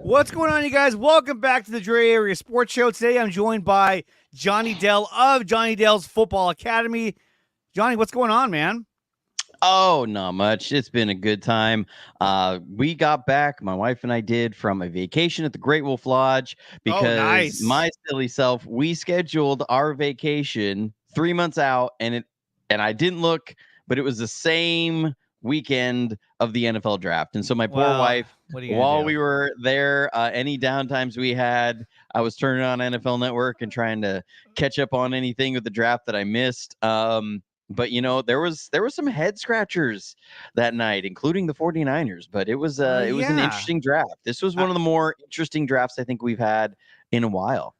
What's going on, you guys? Welcome back to the Dre Area Sports Show. Today I'm joined by Jonny Dell of Jonny Dell's Football Academy. Jonny, what's going on, man? Oh, not much. It's been a good time. We got back, my wife and I did, from a vacation at the Great Wolf Lodge Oh, because nice. my silly self, we scheduled our vacation 3 months out, and I didn't look, but it was the same weekend of the NFL draft. And so my poor Well, wife, what are you going to while do? we were there, any downtimes we had, I was turning on NFL Network and trying to catch up on anything with the draft that I missed. But there was some head scratchers that night, including the 49ers. But it was an Yeah. interesting draft. This was I, one of the more interesting drafts I think we've had in a while.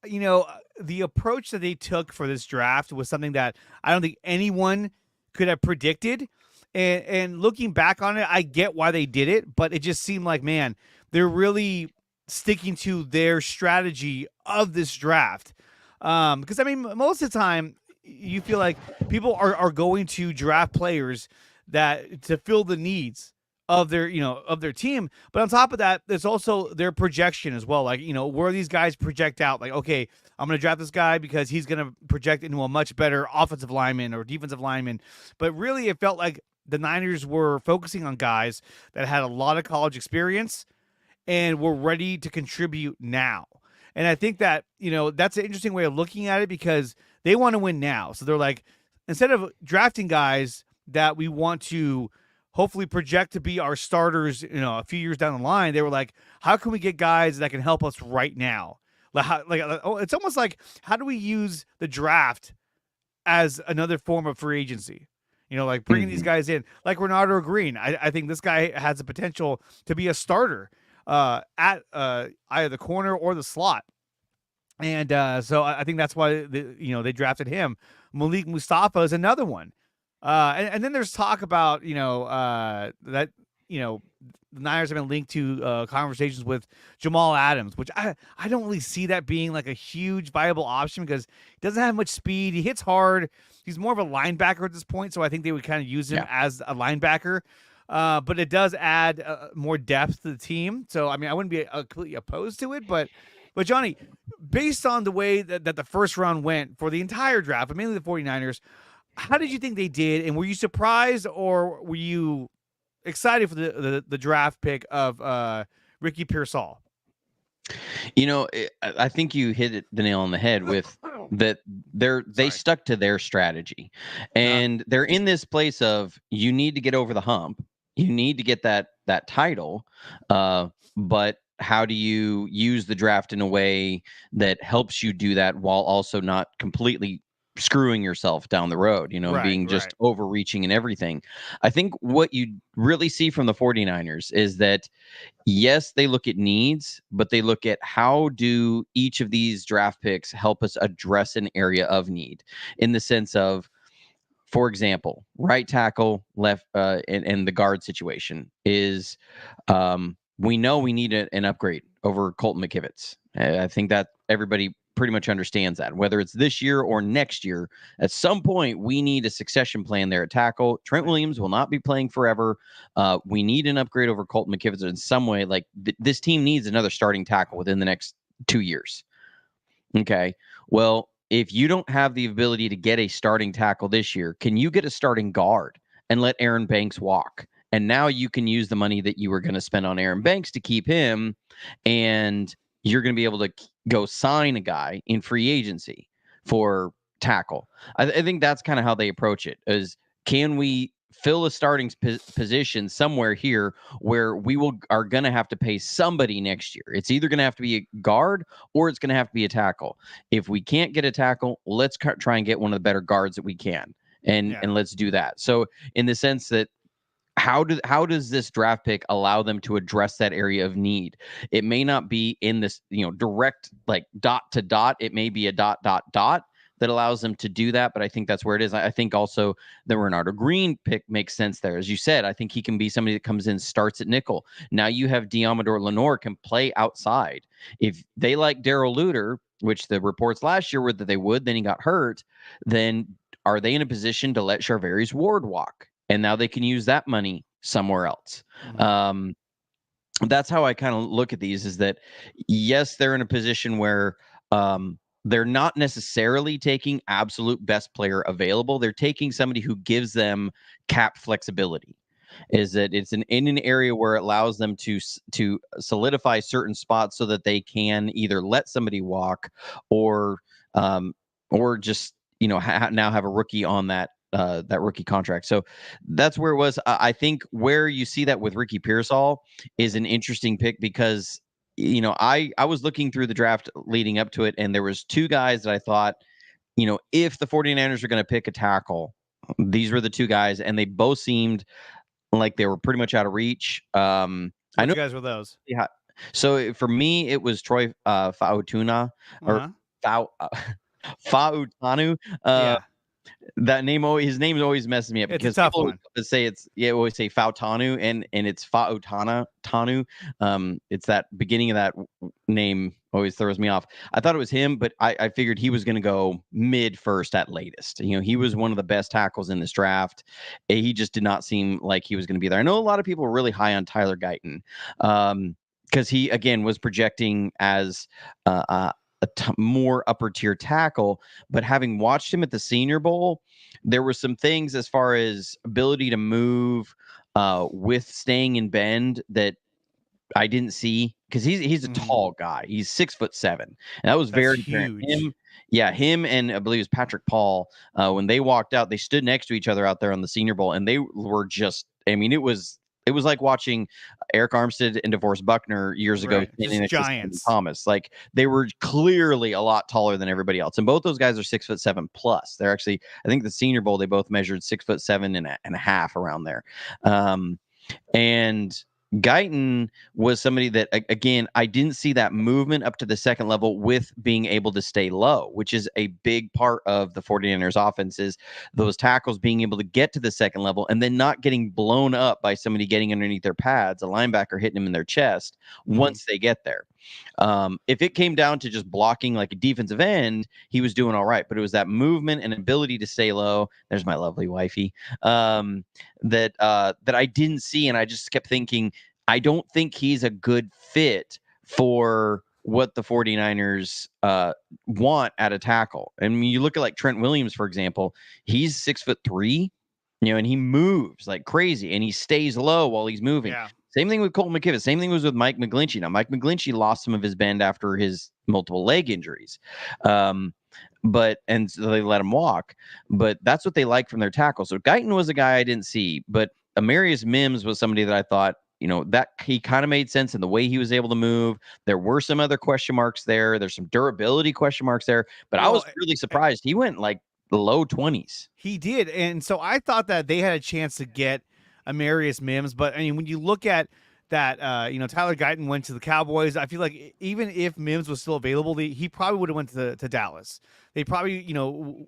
you know, the approach that they took for this draft was something that I don't think anyone could have predicted. And looking back on it, I get why they did it, but it just seemed like, man, they're really sticking to their strategy of this draft. Because I mean, most of the time, you feel like people are going to draft players that to fill the needs of their of their team, but on top of that there's also their projection as well, like where these guys project out, like, okay, I'm going to draft this guy because he's going to project into a much better offensive lineman or defensive lineman. But really it felt like the Niners were focusing on guys that had a lot of college experience and were ready to contribute now. And I think that, that's an interesting way of looking at it because they want to win now. So they're like, instead of drafting guys that we want to hopefully project to be our starters, a few years down the line, they were like, how can we get guys that can help us right now? It's almost like, how do we use the draft as another form of free agency? Like bringing these Mhm. guys in, like Renardo Green. I think this guy has the potential to be a starter at either the corner or the slot. And so I think that's why they drafted him. Malik Mustafa is another one. And then there's talk about that the Niners have been linked to conversations with Jamal Adams, which I don't really see that being like a huge viable option because he doesn't have much speed. He hits hard. He's more of a linebacker at this point, so I think they would kind of use him Yeah. as a linebacker. But it does add more depth to the team. So I mean, I wouldn't be completely opposed to it, but Jonny, based on the way that the first round went for the entire draft, but mainly the 49ers, how did you think they did? And were you surprised or were you excited for the draft pick of Ricky Pearsall? I think you the nail on the head with that. They Sorry. stuck to their strategy, Uh, and they're in this place of you need to get over the hump. You need to get that title, but how do you use the draft in a way that helps you do that while also not completely screwing yourself down the road, and right, being just right. overreaching and everything. I think what you really see from the 49ers is that yes, they look at needs, but they look at how do each of these draft picks help us address an area of need in the sense of, for example, right tackle, left, and the guard situation is we know we need an upgrade over Colton McKivitz. I think that everybody pretty much understands that. Whether it's this year or next year, at some point, we need a succession plan there at tackle. Trent Williams will not be playing forever. We need an upgrade over Colton McKivitz in some way. Like this team needs another starting tackle within the next 2 years. Okay. Well, if you don't have the ability to get a starting tackle this year, can you get a starting guard and let Aaron Banks walk? And now you can use the money that you were going to spend on Aaron Banks to keep him, and you're going to be able to go sign a guy in free agency for tackle. I think that's kind of how they approach it is, can we fill a starting position somewhere here where are going to have to pay somebody next year? It's either going to have to be a guard or it's going to have to be a tackle. If we can't get a tackle, let's try and get one of the better guards that we can, and Yeah. and let's do that. So in the sense that how does this draft pick allow them to address that area of need? It may not be in this direct like dot to dot. It may be a dot dot dot that allows them to do that, but I think that's where it is. I think also the Renardo Green pick makes sense there. As you said, I think he can be somebody that comes in, starts at nickel. Now you have Diamador Lenore can play outside. If they like Daryl Luter, which the reports last year were that they would, then he got hurt, then are they in a position to let Charvarius Ward walk? And now they can use that money somewhere else. Mhm. Um, that's how I kind of look at these, is that yes, they're in a position where they're not necessarily taking absolute best player available. They're taking somebody who gives them cap flexibility. Is that it's in an area where it allows them to solidify certain spots so that they can either let somebody walk or um, or just now have a rookie on that rookie contract. So that's where it was. I think where you see that with Ricky Pearsall is an interesting pick because I was looking through the draft leading up to it, and there was two guys that I thought, if the 49ers are going to pick a tackle, these were the two guys, and they both seemed like they were pretty much out of reach. I Which know. guys were those? Yeah. So for me, it was Troy Fautuna or Uh-huh. Fau Fautanu. Uh, Yeah. that name always his name always messes me up It's a because tough people one. say always say Fautanu and it's Fautana Tanu. It's that beginning of that name always throws me off. I thought it was him, but I figured he was going to go mid first at latest. He was one of the best tackles in this draft. He just did not seem like he was going to be there. I know a lot of people were really high on Tyler Guyton. Because he again was projecting as more upper tier tackle, but having watched him at the Senior Bowl, there were some things as far as ability to move with staying in bend that I didn't see because he's a Mhm. tall guy. He's 6'7", and that was That's very apparent. huge. Him and I believe it was Patrick Paul. When they walked out, they stood next to each other out there on the Senior Bowl, and they were just. I mean, it was like watching Eric Armstead and DeForest Buckner years ago Right. standing Just next to Stephen giants. Thomas. Like they were clearly a lot taller than everybody else, and both those guys are 6'7" plus. They're actually, I think, the Senior Bowl they both measured 6'7" and a half around there. And Guyton was somebody that, again, I didn't see that movement up to the second level with being able to stay low, which is a big part of the 49ers offense is those tackles being able to get to the second level and then not getting blown up by somebody getting underneath their pads, a linebacker hitting them in their chest Mhm. once they get there. If it came down to just blocking like a defensive end, he was doing all right. But it was that movement and ability to stay low. There's my lovely wifey. That I didn't see, and I just kept thinking, I don't think he's a good fit for what the 49ers want at a tackle. And when you look at like Trent Williams, for example, he's 6'3", and he moves like crazy and he stays low while he's moving. Yeah. Same thing with Colton McKivitz. Same thing was with Mike McGlinchey. Now, Mike McGlinchey lost some of his bend after his multiple leg injuries. And so they let him walk. But that's what they like from their tackle. So Guyton was a guy I didn't see, but Amarius Mims was somebody that I thought, that he kind of made sense in the way he was able to move. There were some other question marks there. There's some durability question marks there, but I was Well, really surprised. He went like the low 20s. he did, and so I thought that they had a chance to get Amarius Mims, but I mean, when you look at that, Tyler Guyton went to the Cowboys. I feel like even if Mims was still available, he probably would have went to Dallas. They probably,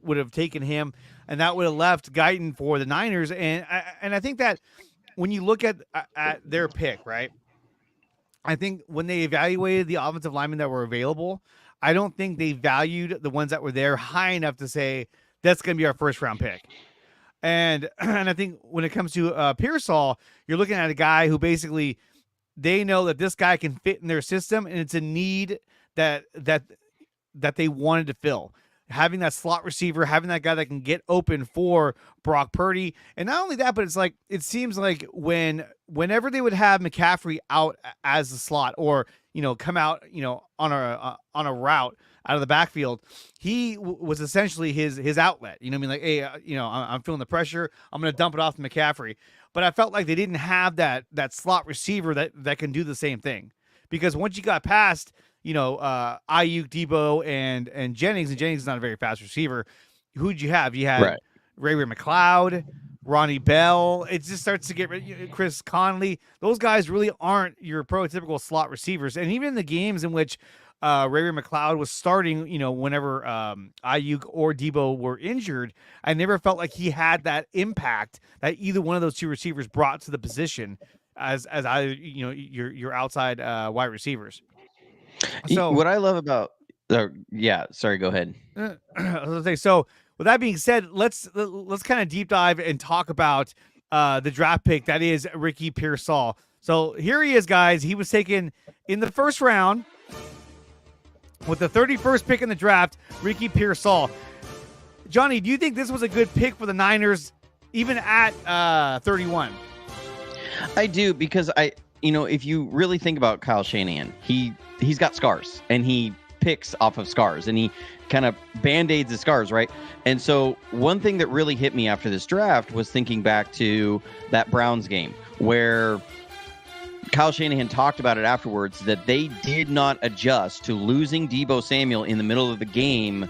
would have taken him, and that would have left Guyton for the Niners. And I think that when you look at their pick, right? I think when they evaluated the offensive linemen that were available, I don't think they valued the ones that were there high enough to say that's going to be our first round pick. And and I think when it comes to Pearsall, you're looking at a guy who basically they know that this guy can fit in their system, and it's a need that they wanted to fill. Having that slot receiver, having that guy that can get open for Brock Purdy, and not only that, but it's like it seems like whenever they would have McCaffrey out as the slot, or come out on a route out of the backfield, he was essentially his outlet. I mean, like, hey, I'm feeling the pressure, I'm going to dump it off to McCaffrey. But I felt like they didn't have that slot receiver that can do the same thing, because once you got past Ayuk, Debo, and Jennings is not a very fast receiver. Who'd you have? You had Right. Ray McLeod, Ronnie Bell. It just starts to get Chris Conley. Those guys really aren't your prototypical slot receivers. And even in the games in which Ray McLeod was starting, whenever Ayuk or Debo were injured, I never felt like he had that impact that either one of those two receivers brought to the position as either your outside wide receivers. So What I love about, yeah, sorry, go ahead. I was gonna say, so with that being said, let's kind of deep dive and talk about the draft pick that is Ricky Pearsall. So here he is, guys. He was taken in the first round with the 31st pick in the draft, Ricky Pearsall. Jonny, do you think this was a good pick for the Niners, even at 31? I do, because if you really think about Kyle Shanahan, he's got scars, and he picks off of scars, and he kind of band-aids the scars, right? And so one thing that really hit me after this draft was thinking back to that Browns game where Kyle Shanahan talked about it afterwards, that they did not adjust to losing Deebo Samuel in the middle of the game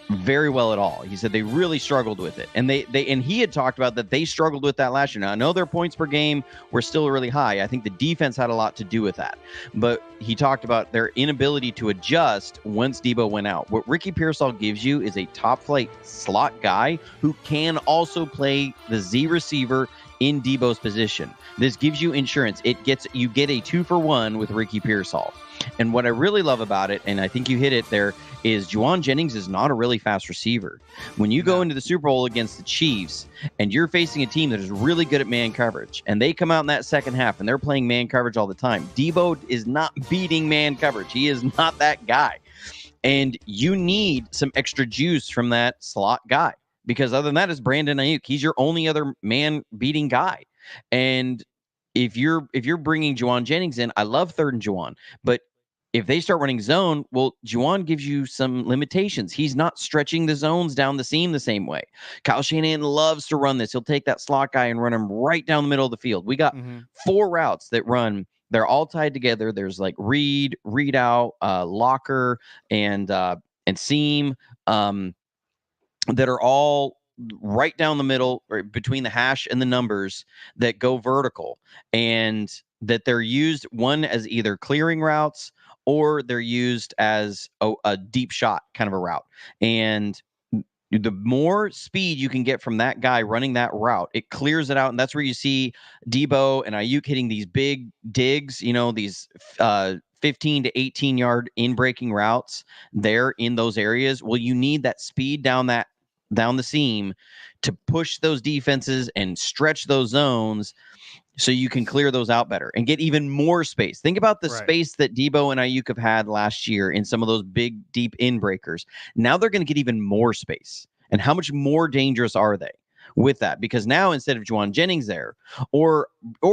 very well at all. He said they really struggled with it. And and he had talked about that they struggled with that last year. Now, I know their points per game were still really high. I think the defense had a lot to do with that. But he talked about their inability to adjust once Deebo went out. What Ricky Pearsall gives you is a top-flight slot guy who can also play the Z receiver in Deebo's position. This gives you insurance. You get a 2-for-1 with Ricky Pearsall. And what I really love about it, and I think you hit it there, is Juwan Jennings is not a really fast receiver. When you go into the Super Bowl against the Chiefs and you're facing a team that is really good at man coverage, and they come out in that second half and they're playing man coverage all the time, Deebo is not beating man coverage. He is not that guy. And you need some extra juice from that slot guy, because other than that, it's Brandon Ayuk. He's your only other man beating guy. And if you're bringing Juwan Jennings in, I love third and Juwan, but if they start running zone, well, Juwan gives you some limitations. He's not stretching the zones down the seam the same way. Kyle Shanahan loves to run this. He'll take that slot guy and run him right down the middle of the field. We got 4 routes that run. They're all tied together. There's like read out, locker, and seam that are all right down the middle, or between the hash and the numbers, that go vertical, and that they're used, one, as either clearing routes, or they're used as a deep shot kind of a route. And the more speed you can get from that guy running that route, it clears it out. And that's where you see Deebo and Ayuk hitting these big digs, these 15 to 18 yard in breaking routes there in those areas. Well, you need that speed down the seam to push those defenses and stretch those zones, so you can clear those out better and get even more space. Think about the space that Deebo and Ayuk have had last year in some of those big, deep in breakers. Now they're going to get even more space. And how much more dangerous are they with that? Because now, instead of Juwan Jennings there, or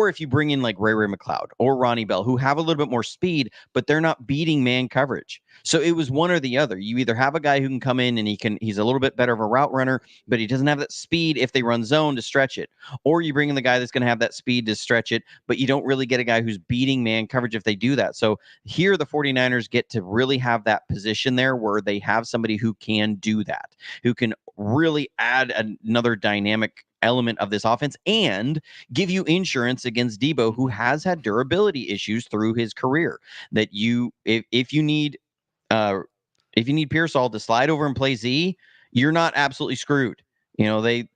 if you bring in like Ray McLeod or Ronnie Bell, who have a little bit more speed, but they're not beating man coverage. So it was one or the other. You either have a guy who can come in and he's a little bit better of a route runner, but he doesn't have that speed if they run zone to stretch it. Or you bring in the guy that's going to have that speed to stretch it, but you don't really get a guy who's beating man coverage if they do that. So here the 49ers get to really have that position there where they have somebody who can do that, who can really add another dynamic element of this offense and give you insurance against Deebo, who has had durability issues through his career. That if you need Pearsall to slide over and play Z, you're not absolutely screwed. They've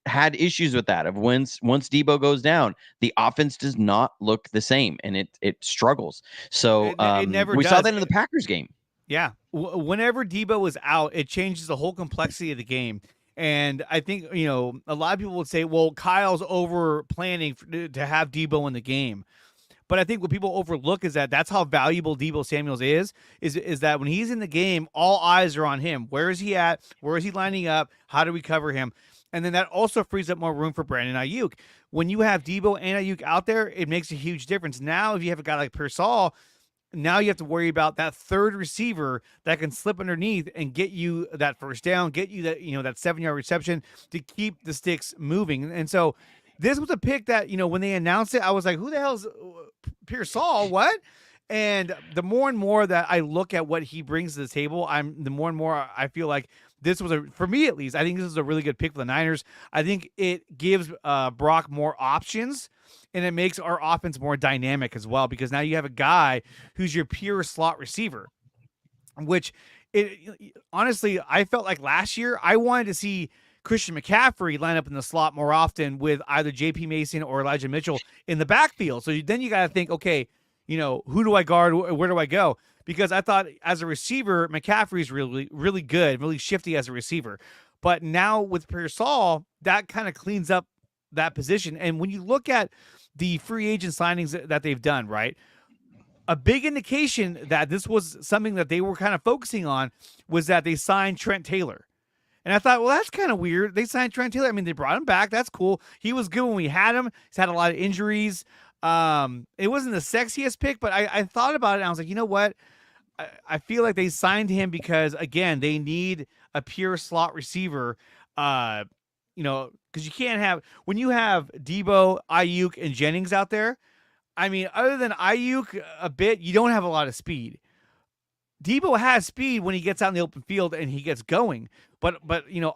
had issues with that. Of once Deebo goes down, the offense does not look the same, and it struggles. So it never we does. saw that in the Packers game. Yeah, whenever Deebo is out, it changes the whole complexity of the game. And I think, a lot of people would say, well, Kyle's over planning to have Deebo in the game. But I think what people overlook is that's how valuable Deebo Samuels is that when he's in the game, all eyes are on him. Where is he at? Where is he lining up? How do we cover him? And then that also frees up more room for Brandon Ayuk. When you have Deebo and Ayuk out there, it makes a huge difference. Now, if you have a guy like Pearsall, now you have to worry about that third receiver that can slip underneath and get you that first down, get you that, that 7-yard reception to keep the sticks moving. And so this was a pick that, when they announced it, I was like, who the hell's Pearsall? What? And the more and more that I look at what he brings to the table, the more and more I feel like this was for me at least, I think this is a really good pick for the Niners. I think it gives Brock more options, and it makes our offense more dynamic as well, because now you have a guy who's your pure slot receiver, which honestly, I felt like last year I wanted to see Christian McCaffrey line up in the slot more often with either J.P. Mason or Elijah Mitchell in the backfield. So then you got to think, okay, who do I guard? Where do I go? Because I thought as a receiver, McCaffrey's really, really good, really shifty as a receiver. But now with Pearsall, that kind of cleans up that position. And when you look at the free agent signings that they've done, right? A big indication that this was something that they were kind of focusing on was that they signed Trent Taylor. And I thought, well, that's kind of weird. They signed Trent Taylor. I mean, they brought him back. That's cool. He was good when we had him. He's had a lot of injuries. It wasn't the sexiest pick, but I thought about it and I was like, you know what? I feel like they signed him because again, they need a pure slot receiver. Uh, because you can't have when you have Debo, Ayuk, and Jennings out there. I mean, other than Ayuk a bit, you don't have a lot of speed. Debo has speed when he gets out in the open field and he gets going. But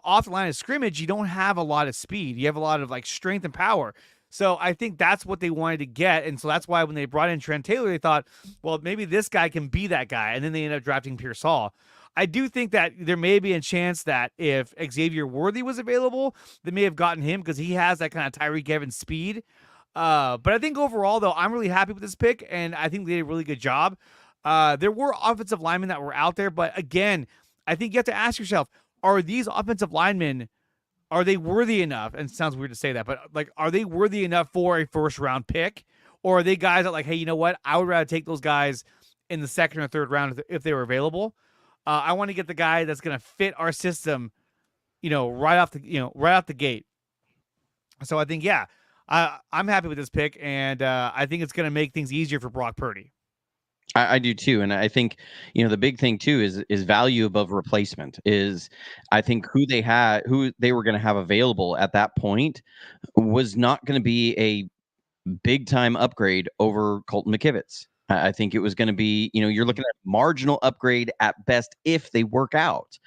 off the line of scrimmage, you don't have a lot of speed. You have a lot of like strength and power. So I think that's what they wanted to get. And so that's why when they brought in Trent Taylor, they thought, well, maybe this guy can be that guy. And then they ended up drafting Pierce Hall. I do think that there may be a chance that if Xavier Worthy was available, they may have gotten him because he has that kind of Tyreek Evans speed. But I think overall, though, I'm really happy with this pick, and I think they did a really good job. There were offensive linemen that were out there, but again, I think you have to ask yourself, are these offensive linemen, are they worthy enough? And it sounds weird to say that, but like, are they worthy enough for a first round pick? Or are they guys that like, hey, you know what? I would rather take those guys in the second or third round if they were available. I want to get the guy that's going to fit our system, right off the gate. So I think, yeah, I'm happy with this pick, and I think it's going to make things easier for Brock Purdy. I do too, and I think the big thing too is value above replacement. Is I think who they were going to have available at that point was not going to be a big time upgrade over Colton McKivitz. I think it was going to be you're looking at marginal upgrade at best if they work out,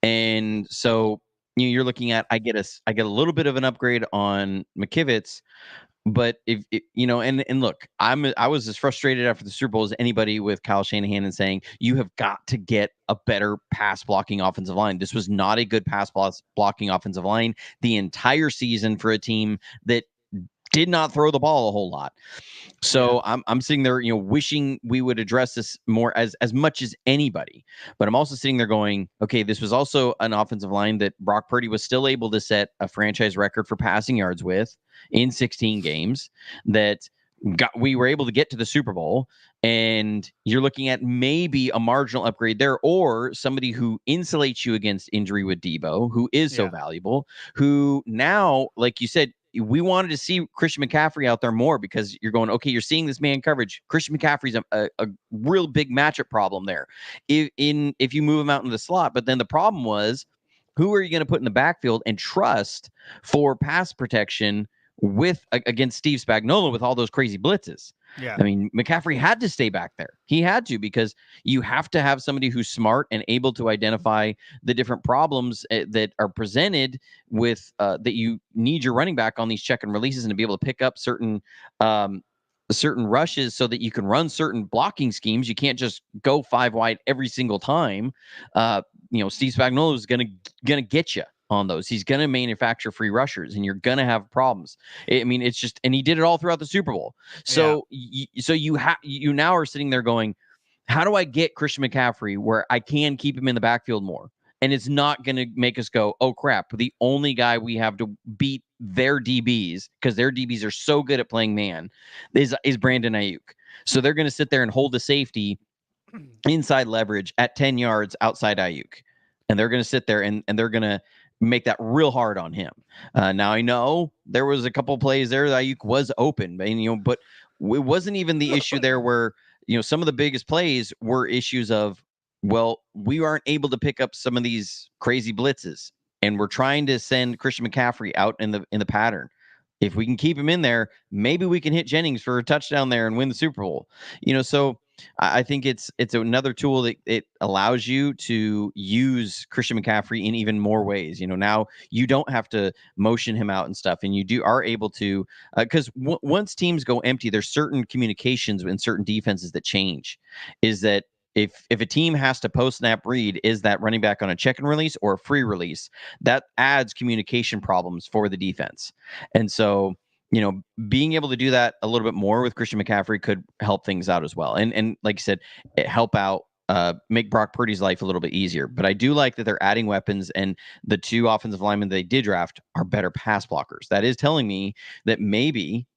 and so you're looking at I get a little bit of an upgrade on McKivitz. But if and look, I was as frustrated after the Super Bowl as anybody with Kyle Shanahan and saying you have got to get a better pass blocking offensive line. This was not a good pass blocking offensive line the entire season for a team that did not throw the ball a whole lot. So yeah. I'm sitting there, wishing we would address this more as much as anybody. But I'm also sitting there going, okay, this was also an offensive line that Brock Purdy was still able to set a franchise record for passing yards with in 16 games. That we were able to get to the Super Bowl, and you're looking at maybe a marginal upgrade there, or somebody who insulates you against injury with Debo, who is so valuable, who now, like you said, we wanted to see Christian McCaffrey out there more because you're going, okay, you're seeing this man coverage. Christian McCaffrey's a real big matchup problem there if you move him out into the slot. But then the problem was, who are you going to put in the backfield and trust for pass protection against Steve Spagnuolo with all those crazy blitzes? Yeah. I mean, McCaffrey had to stay back there. He had to, because you have to have somebody who's smart and able to identify the different problems that are presented with that you need your running back on these check and releases, and to be able to pick up certain rushes so that you can run certain blocking schemes. You can't just go 5 wide every single time. Steve Spagnuolo is gonna get you on those. He's going to manufacture free rushers, and you're going to have problems. I mean, it's just, and he did it all throughout the Super Bowl. So, you now are sitting there going, how do I get Christian McCaffrey where I can keep him in the backfield more? And it's not going to make us go, oh crap, the only guy we have to beat their DBs, because their DBs are so good at playing man, is Brandon Ayuk. So they're going to sit there and hold the safety inside leverage at 10 yards outside Ayuk. And they're going to sit there and they're going to make that real hard on him. Now I know there was a couple plays there that Ayuk was open, but it wasn't even the issue there where some of the biggest plays were issues of, well, we aren't able to pick up some of these crazy blitzes, and we're trying to send Christian McCaffrey out in the pattern. If we can keep him in there, maybe we can hit Jennings for a touchdown there and win the Super Bowl. So I think it's another tool that it allows you to use Christian McCaffrey in even more ways. Now you don't have to motion him out and stuff, and you are able to, because once teams go empty, there's certain communications in certain defenses that change. Is that if a team has to post snap read, is that running back on a check and release or a free release, that adds communication problems for the defense. And so, being able to do that a little bit more with Christian McCaffrey could help things out as well. And like you said, help out make Brock Purdy's life a little bit easier. But I do like that they're adding weapons, and the 2 offensive linemen they did draft are better pass blockers. That is telling me that maybe,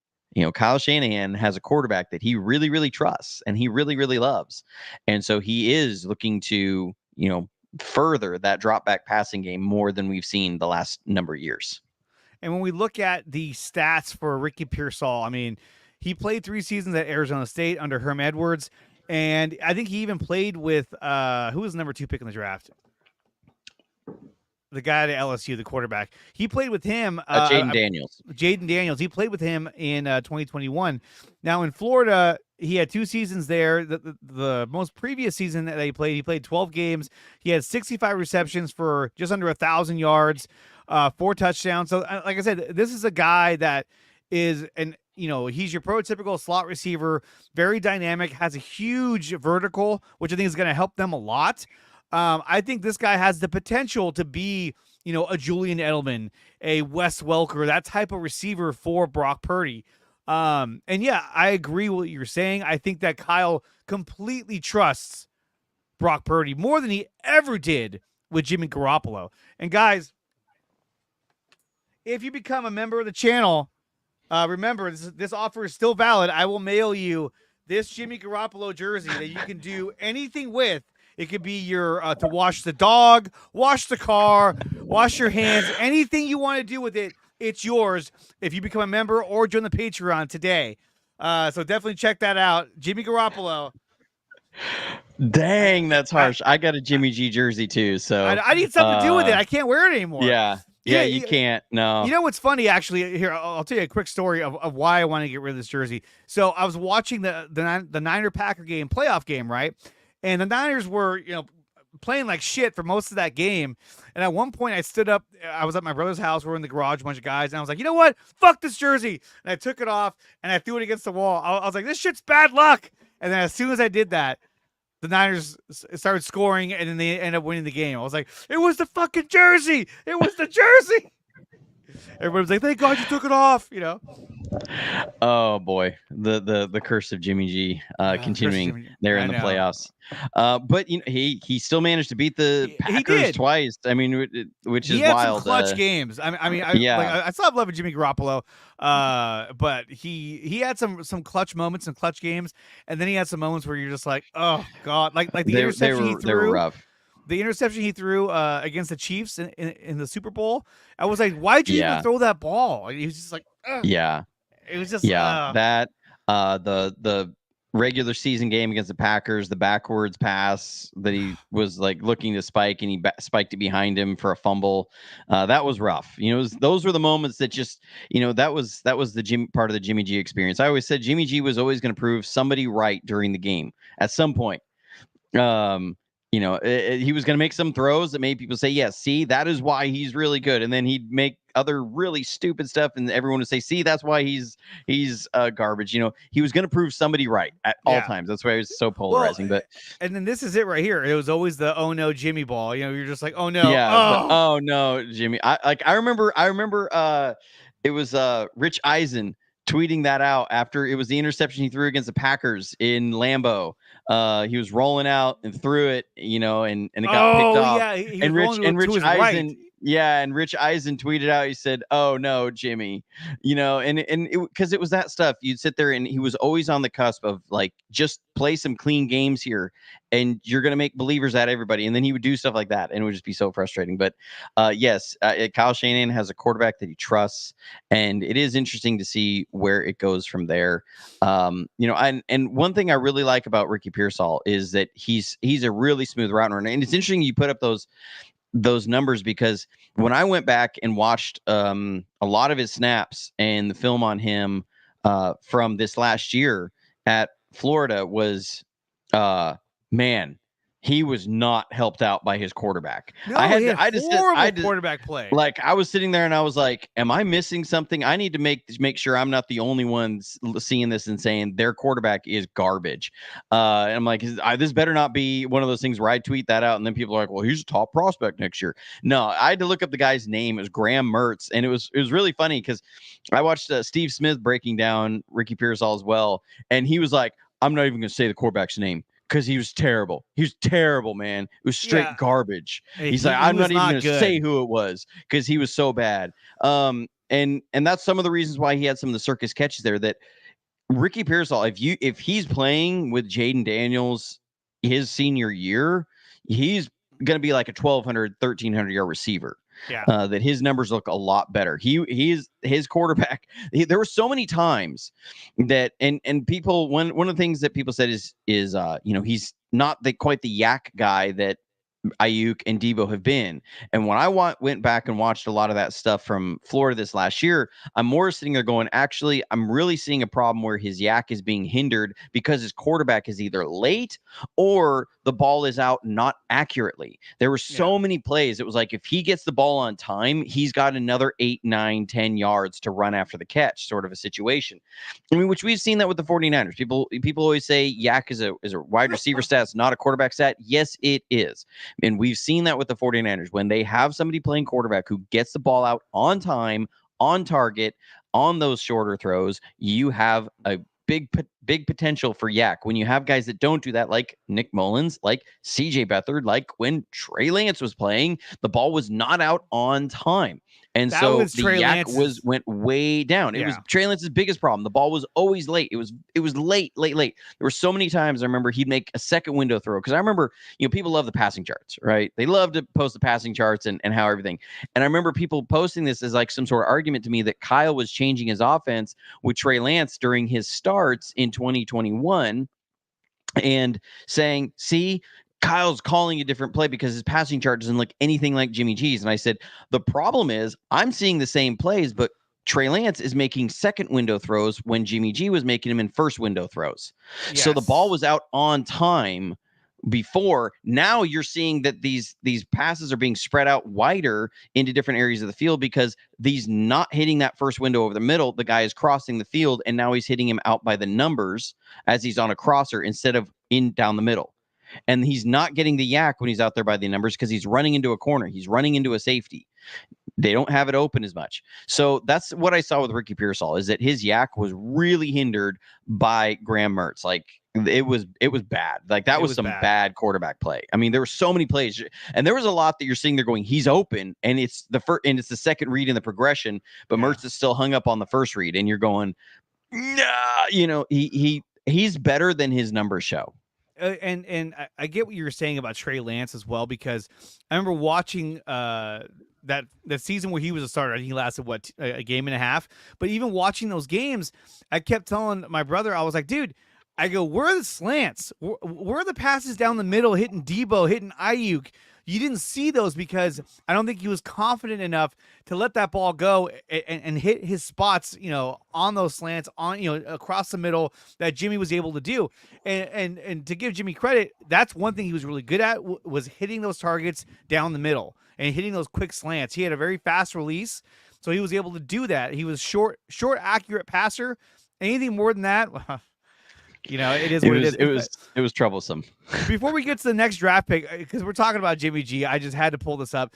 Kyle Shanahan has a quarterback that he really, really trusts and he really, really loves. And so he is looking to, further that drop back passing game more than we've seen the last number of years. And when we look at the stats for Ricky Pearsall, I mean, he played 3 seasons at Arizona State under Herm Edwards. And I think he even played with who was the number 2 pick in the draft? The guy at LSU, the quarterback. He played with him. Jaden Daniels. Jaden Daniels. He played with him in 2021. Now in Florida, he had 2 seasons there. The most previous season that he played 12 games. He had 65 receptions for just under 1,000 yards, 4 touchdowns. So, like I said, this is a guy that is he's your prototypical slot receiver, very dynamic, has a huge vertical, which I think is going to help them a lot. I think this guy has the potential to be, a Julian Edelman, a Wes Welker, that type of receiver for Brock Purdy. And yeah, I agree with what you're saying. I think that Kyle completely trusts Brock Purdy more than he ever did with Jimmy Garoppolo. And guys, if you become a member of the channel, remember, this offer is still valid. I will mail you this Jimmy Garoppolo jersey that you can do anything with. It could be your to wash the dog, wash the car, wash your hands, anything you want to do with it. It's yours if you become a member or join the Patreon today. So definitely check that out. Jimmy Garoppolo. Dang, that's harsh. I got a Jimmy G jersey too, so I need something to do with it. I can't wear it anymore. Yeah. Yeah, you can't. No. You know what's funny, actually? Here, I'll tell you a quick story of why I want to get rid of this jersey. So I was watching the Niner Packer game, playoff game, right? And the Niners were, playing like shit for most of that game. And at one point, I stood up. I was at my brother's house. We're in the garage, a bunch of guys. And I was like, you know what? Fuck this jersey. And I took it off, and I threw it against the wall. I was like, this shit's bad luck. And then as soon as I did that, the Niners started scoring, and then they ended up winning the game. I was like, it was the fucking jersey. It was the jersey. Everybody was like, thank God you took it off, Oh boy, the curse of Jimmy G continuing there in the playoffs. But he still managed to beat the Packers twice. I mean, which is wild. Some clutch games. I still have love of Jimmy Garoppolo, but he had some clutch moments and clutch games, and then he had some moments where you're just like, oh God, like the interception he threw. They were rough. The interception he threw against the Chiefs in the Super Bowl, I was like, why'd you even throw that ball? He was just like, ugh. Yeah. It was just that the regular season game against the Packers, the backwards pass that he was like looking to spike, and he spiked it behind him for a fumble. That was rough. Those were the moments that just that was the part of the Jimmy G experience. I always said Jimmy G was always going to prove somebody right during the game at some point. He was going to make some throws that made people say, yes, see, that is why he's really good. And then he'd make other really stupid stuff, and everyone would say, see, that's why he's garbage. He was going to prove somebody right at all times. That's why it was so polarizing. And then this is it right here. It was always the oh no Jimmy ball. You're just like, oh no. Yeah. Oh no, Jimmy. I remember it was Rich Eisen tweeting that out after it was the interception he threw against the Packers in Lambeau. He was rolling out and threw it, and it got picked off. Yeah, and Rich Eisen tweeted out, he said, "Oh no, Jimmy," and because it was that stuff. You'd sit there, and he was always on the cusp of like, just play some clean games here, and you're gonna make believers out of everybody. And then he would do stuff like that, and it would just be so frustrating. But yes, Kyle Shanahan has a quarterback that he trusts, and it is interesting to see where it goes from there. And one thing I really like about Ricky Pearsall is that he's a really smooth route runner, and it's interesting you put up those numbers, because when I went back and watched a lot of his snaps and the film on him from this last year at Florida was, man, he was not helped out by his quarterback. No, I just quarterback play. Like, I was sitting there and I was like, am I missing something? I need to make sure I'm not the only one seeing this and saying their quarterback is garbage. And I'm like, this better not be one of those things where I tweet that out and then people are like, well, he's a top prospect next year. No, I had to look up the guy's name. It was Graham Mertz. And it was really funny because I watched Steve Smith breaking down Ricky Pearsall as well. And he was like, I'm not even going to say the quarterback's name because he was terrible. He was terrible, man. It was straight Yeah, garbage. He's like, he I'm was not even not going to say good. who it was because he was so bad. And that's some of the reasons why he had some of the circus catches there. That Ricky Pearsall, if he's playing with Jaden Daniels his senior year, he's going to be like a 1,200, 1,300 yard receiver. Yeah, That his numbers look a lot better. He's his quarterback. There were so many times that and people one of the things that people said is he's not quite the yak guy that Ayuk and Debo have been. And when I went back and watched a lot of that stuff from Florida this last year, I'm more sitting there going, actually, I'm really seeing a problem where his yak is being hindered because his quarterback is either late or the ball is out not accurately. There were yeah, so many plays. It was like if he gets the ball on time, he's got another 8, 9, 10 yards to run after the catch, sort of a situation. I mean, which we've seen that with the 49ers. People always say yak is a wide receiver stat, it's not a quarterback stat. Yes, it is. And we've seen that with the 49ers. When they have somebody playing quarterback who gets the ball out on time, on target, on those shorter throws, you have a big potential for yak. When you have guys that don't do that, like Nick Mullins, like CJ Beathard, like when Trey Lance was playing, the ball was not out on time. And that so was the Trey yak Lance's. went way down. It was Yeah, Trey Lance's biggest problem. The ball was always late. It was late. There were so many times I remember he'd make a second window throw. Because I remember, people love the passing charts, right? They love to post the passing charts and how everything. And I remember people posting this as like some sort of argument to me that Kyle was changing his offense with Trey Lance during his starts in 2021 and saying, see, Kyle's calling a different play because his passing chart doesn't look anything like Jimmy G's. And I said, the problem is I'm seeing the same plays, but Trey Lance is making second window throws when Jimmy G was making them in first window throws. So the ball yes, was out on time before. Now you're seeing that these passes are being spread out wider into different areas of the field because these not hitting that first window over the middle, the guy is crossing the field and now he's hitting him out by the numbers as he's on a crosser instead of in down the middle. And he's not getting the yak when he's out there by the numbers because he's running into a corner. He's running into a safety. They don't have it open as much. So that's what I saw with Ricky Pearsall is that his yak was really hindered by Graham Mertz. Like it was bad. Like that it was was some bad. bad quarterback play. I mean, there were so many plays and there was a lot that you're seeing there going, he's open and it's the first and it's the second read in the progression, but Yeah. Mertz is still hung up on the first read and you're going, nah, he's better than his numbers show. And I get what you were saying about Trey Lance as well because I remember watching that season where he was a starter. I think he lasted a game and a half. But even watching those games, I kept telling my brother, I was like, dude, I go, where are the slants? Where are the passes down the middle, hitting Debo, hitting Ayuk? You didn't see those because I don't think he was confident enough to let that ball go and hit his spots, on those slants, across the middle that Jimmy was able to do. And to give Jimmy credit, that's one thing he was really good at was hitting those targets down the middle and hitting those quick slants. He had a very fast release, so he was able to do that. He was short, accurate passer. Anything more than that, it is what it is. It was troublesome. Before we get to the next draft pick, because we're talking about Jimmy G, I just had to pull this up.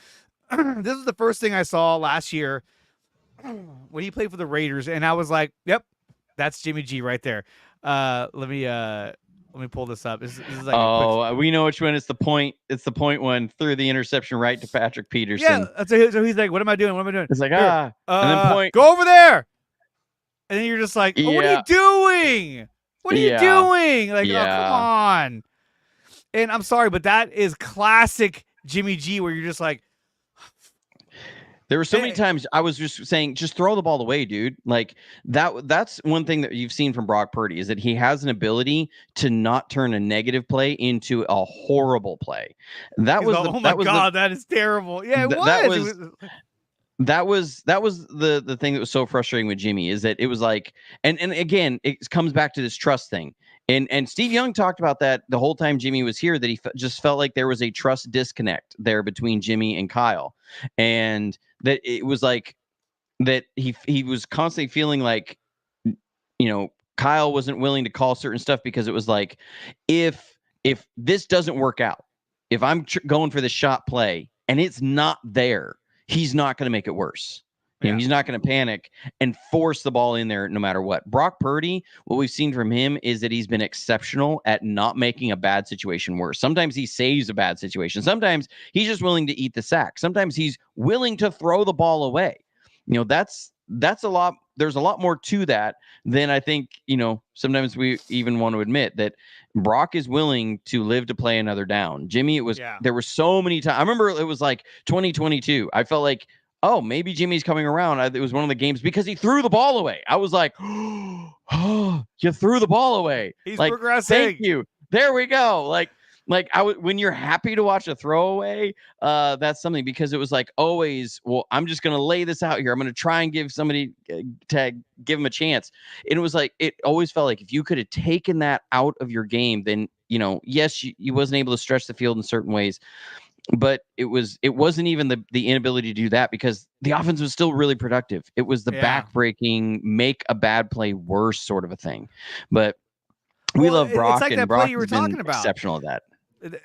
This is the first thing I saw last year when he played for the Raiders, and I was like, "Yep, that's Jimmy G right there." Let me pull this up. This is like a quick... we know which one. It's the point. It's the point one through the interception right to Patrick Peterson. Yeah. So he's like, "What am I doing? What am I doing?" It's like Here, and then point. go over there, and then you're just like, "Oh, what are Yeah, you doing? What are you yeah, doing?" Like, oh, come yeah. on. And I'm sorry, but that is classic Jimmy G, where you're just like, There were so many times I was just saying, just throw the ball away, dude. Like that's one thing that you've seen from Brock Purdy is that he has an ability to not turn a negative play into a horrible play. That was oh my God, that is terrible. Yeah, it was. That was the thing that was so frustrating with Jimmy is that it was like, and again, it comes back to this trust thing. And Steve Young talked about that the whole time Jimmy was here, that he just felt like there was a trust disconnect there between Jimmy and Kyle. And that it was like that he was constantly feeling like, Kyle wasn't willing to call certain stuff because it was like, if this doesn't work out, if I'm going for the shot play and it's not there, he's not going to make it worse. You know, Yeah. he's not going to panic and force the ball in there no matter what. Brock Purdy, what we've seen from him is that he's been exceptional at not making a bad situation worse. Sometimes he saves a bad situation. Sometimes he's just willing to eat the sack. Sometimes he's willing to throw the ball away. You know, that's a lot. There's a lot more to that than I think, you know, sometimes we even want to admit that Brock is willing to live to play another down. Jimmy, Yeah. there were so many times. I remember it was like 2022. I felt like, oh, maybe Jimmy's coming around. It was one of the games because he threw the ball away. I was like, oh, you threw the ball away. He's Like, thank progressing. you. There we go. When you're happy to watch a throwaway, that's something, because it was like always, well, I'm just going to lay this out here. I'm going to try and give somebody to give him a chance. And it was like, it always felt like if you could have taken that out of your game, then, you know, yes, you wasn't able to stretch the field in certain ways, but it wasn't even the inability to do that, because the offense was still really productive. It was the Yeah. backbreaking, make a bad play worse sort of a thing. But we Well, love it's Brock, like and that play Brock you has were been talking about. exceptional at that.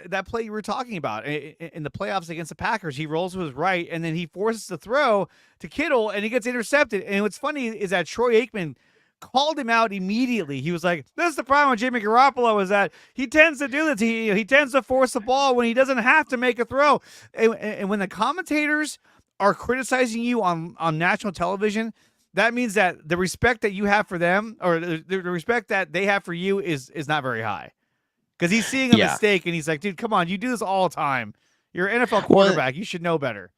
That play you were talking about in the playoffs against the Packers. He rolls to his right, and then he forces the throw to Kittle, and he gets intercepted. And what's funny is that Troy Aikman called him out immediately. He was like, "This is the problem with Jimmy Garoppolo, is that he tends to do this. He tends to force the ball when he doesn't have to make a throw." And when the commentators are criticizing you on national television, that means that the respect that you have for them, or the respect that they have for you, is not very high. Because he's seeing a Yeah. mistake, and he's like, "Dude, come on, you do this all the time. You're an NFL Well, quarterback. You should know better."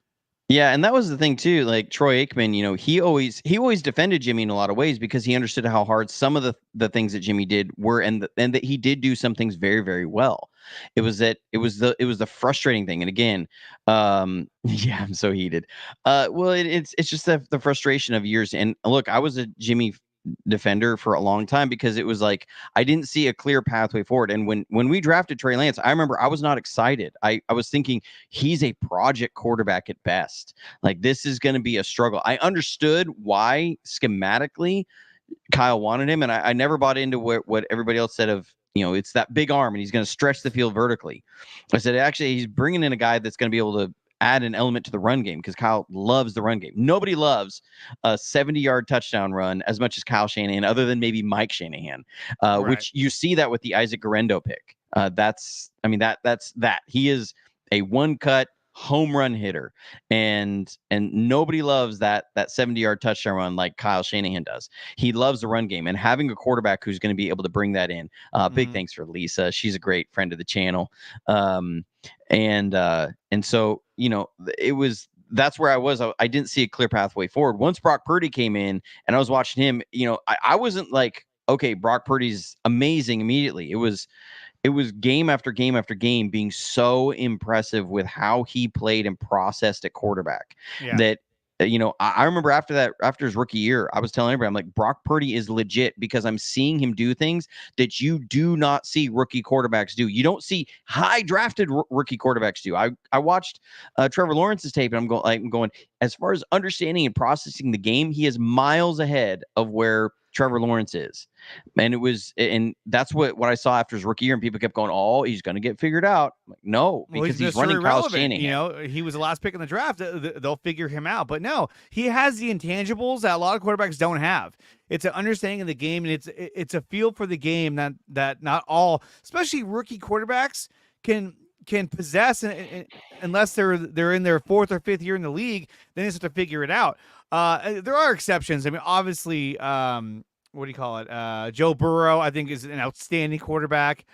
yeah, and that was the thing too. Like Troy Aikman, you know, he always defended Jimmy in a lot of ways, because he understood how hard some of the things that Jimmy did were, and that he did do some things very, very well. It was the frustrating thing. And again, yeah, I'm so heated. Well, it's just the frustration of years. And look, I was a Jimmy defender for a long time, because it was like I didn't see a clear pathway forward. And when we drafted Trey Lance, I remember I was not excited. I was thinking he's a project quarterback at best. Like, this is going to be a struggle. I understood why schematically Kyle wanted him, and I never bought into what everybody else said of, you know, it's that big arm and he's going to stretch the field vertically. I said, actually, he's bringing in a guy that's going to be able to add an element to the run game, because Kyle loves the run game. Nobody loves a 70-yard touchdown run as much as Kyle Shanahan, other than maybe Mike Shanahan, Right. which you see that with the Isaac Garendo pick. That's that. He is a one-cut home run hitter, and nobody loves that 70-yard touchdown run like Kyle Shanahan does. He loves the run game, and having a quarterback who's going to be able to bring that in. Big thanks for Lisa. She's a great friend of the channel. And so, you know, that's where I was. I didn't see a clear pathway forward. Once Brock Purdy came in and I was watching him, you know, I wasn't like, okay, Brock Purdy's amazing immediately. It was game after game after game being so impressive with how he played and processed at quarterback, Yeah. that, you know, I remember after his rookie year, I was telling everybody, I'm like, Brock Purdy is legit, because I'm seeing him do things that you do not see rookie quarterbacks do. You don't see high drafted rookie quarterbacks do. I watched Trevor Lawrence's tape, and I'm going, as far as understanding and processing the game, he is miles ahead of where Trevor Lawrence is. And that's what I saw after his rookie year, and people kept going, "Oh, he's going to get figured out." I'm like, no, Well, because he's he's Mr. running Kyle Irrelevant. Shanahan. You know, he was the last pick in the draft. They'll figure him out. But no, he has the intangibles that a lot of quarterbacks don't have. It's an understanding of the game, and it's a feel for the game that not all, especially rookie quarterbacks, can possess, unless they're in their fourth or fifth year in the league. Then they have to figure it out. There are exceptions. I mean, obviously, what do you call it? Joe Burrow, I think, is an outstanding quarterback.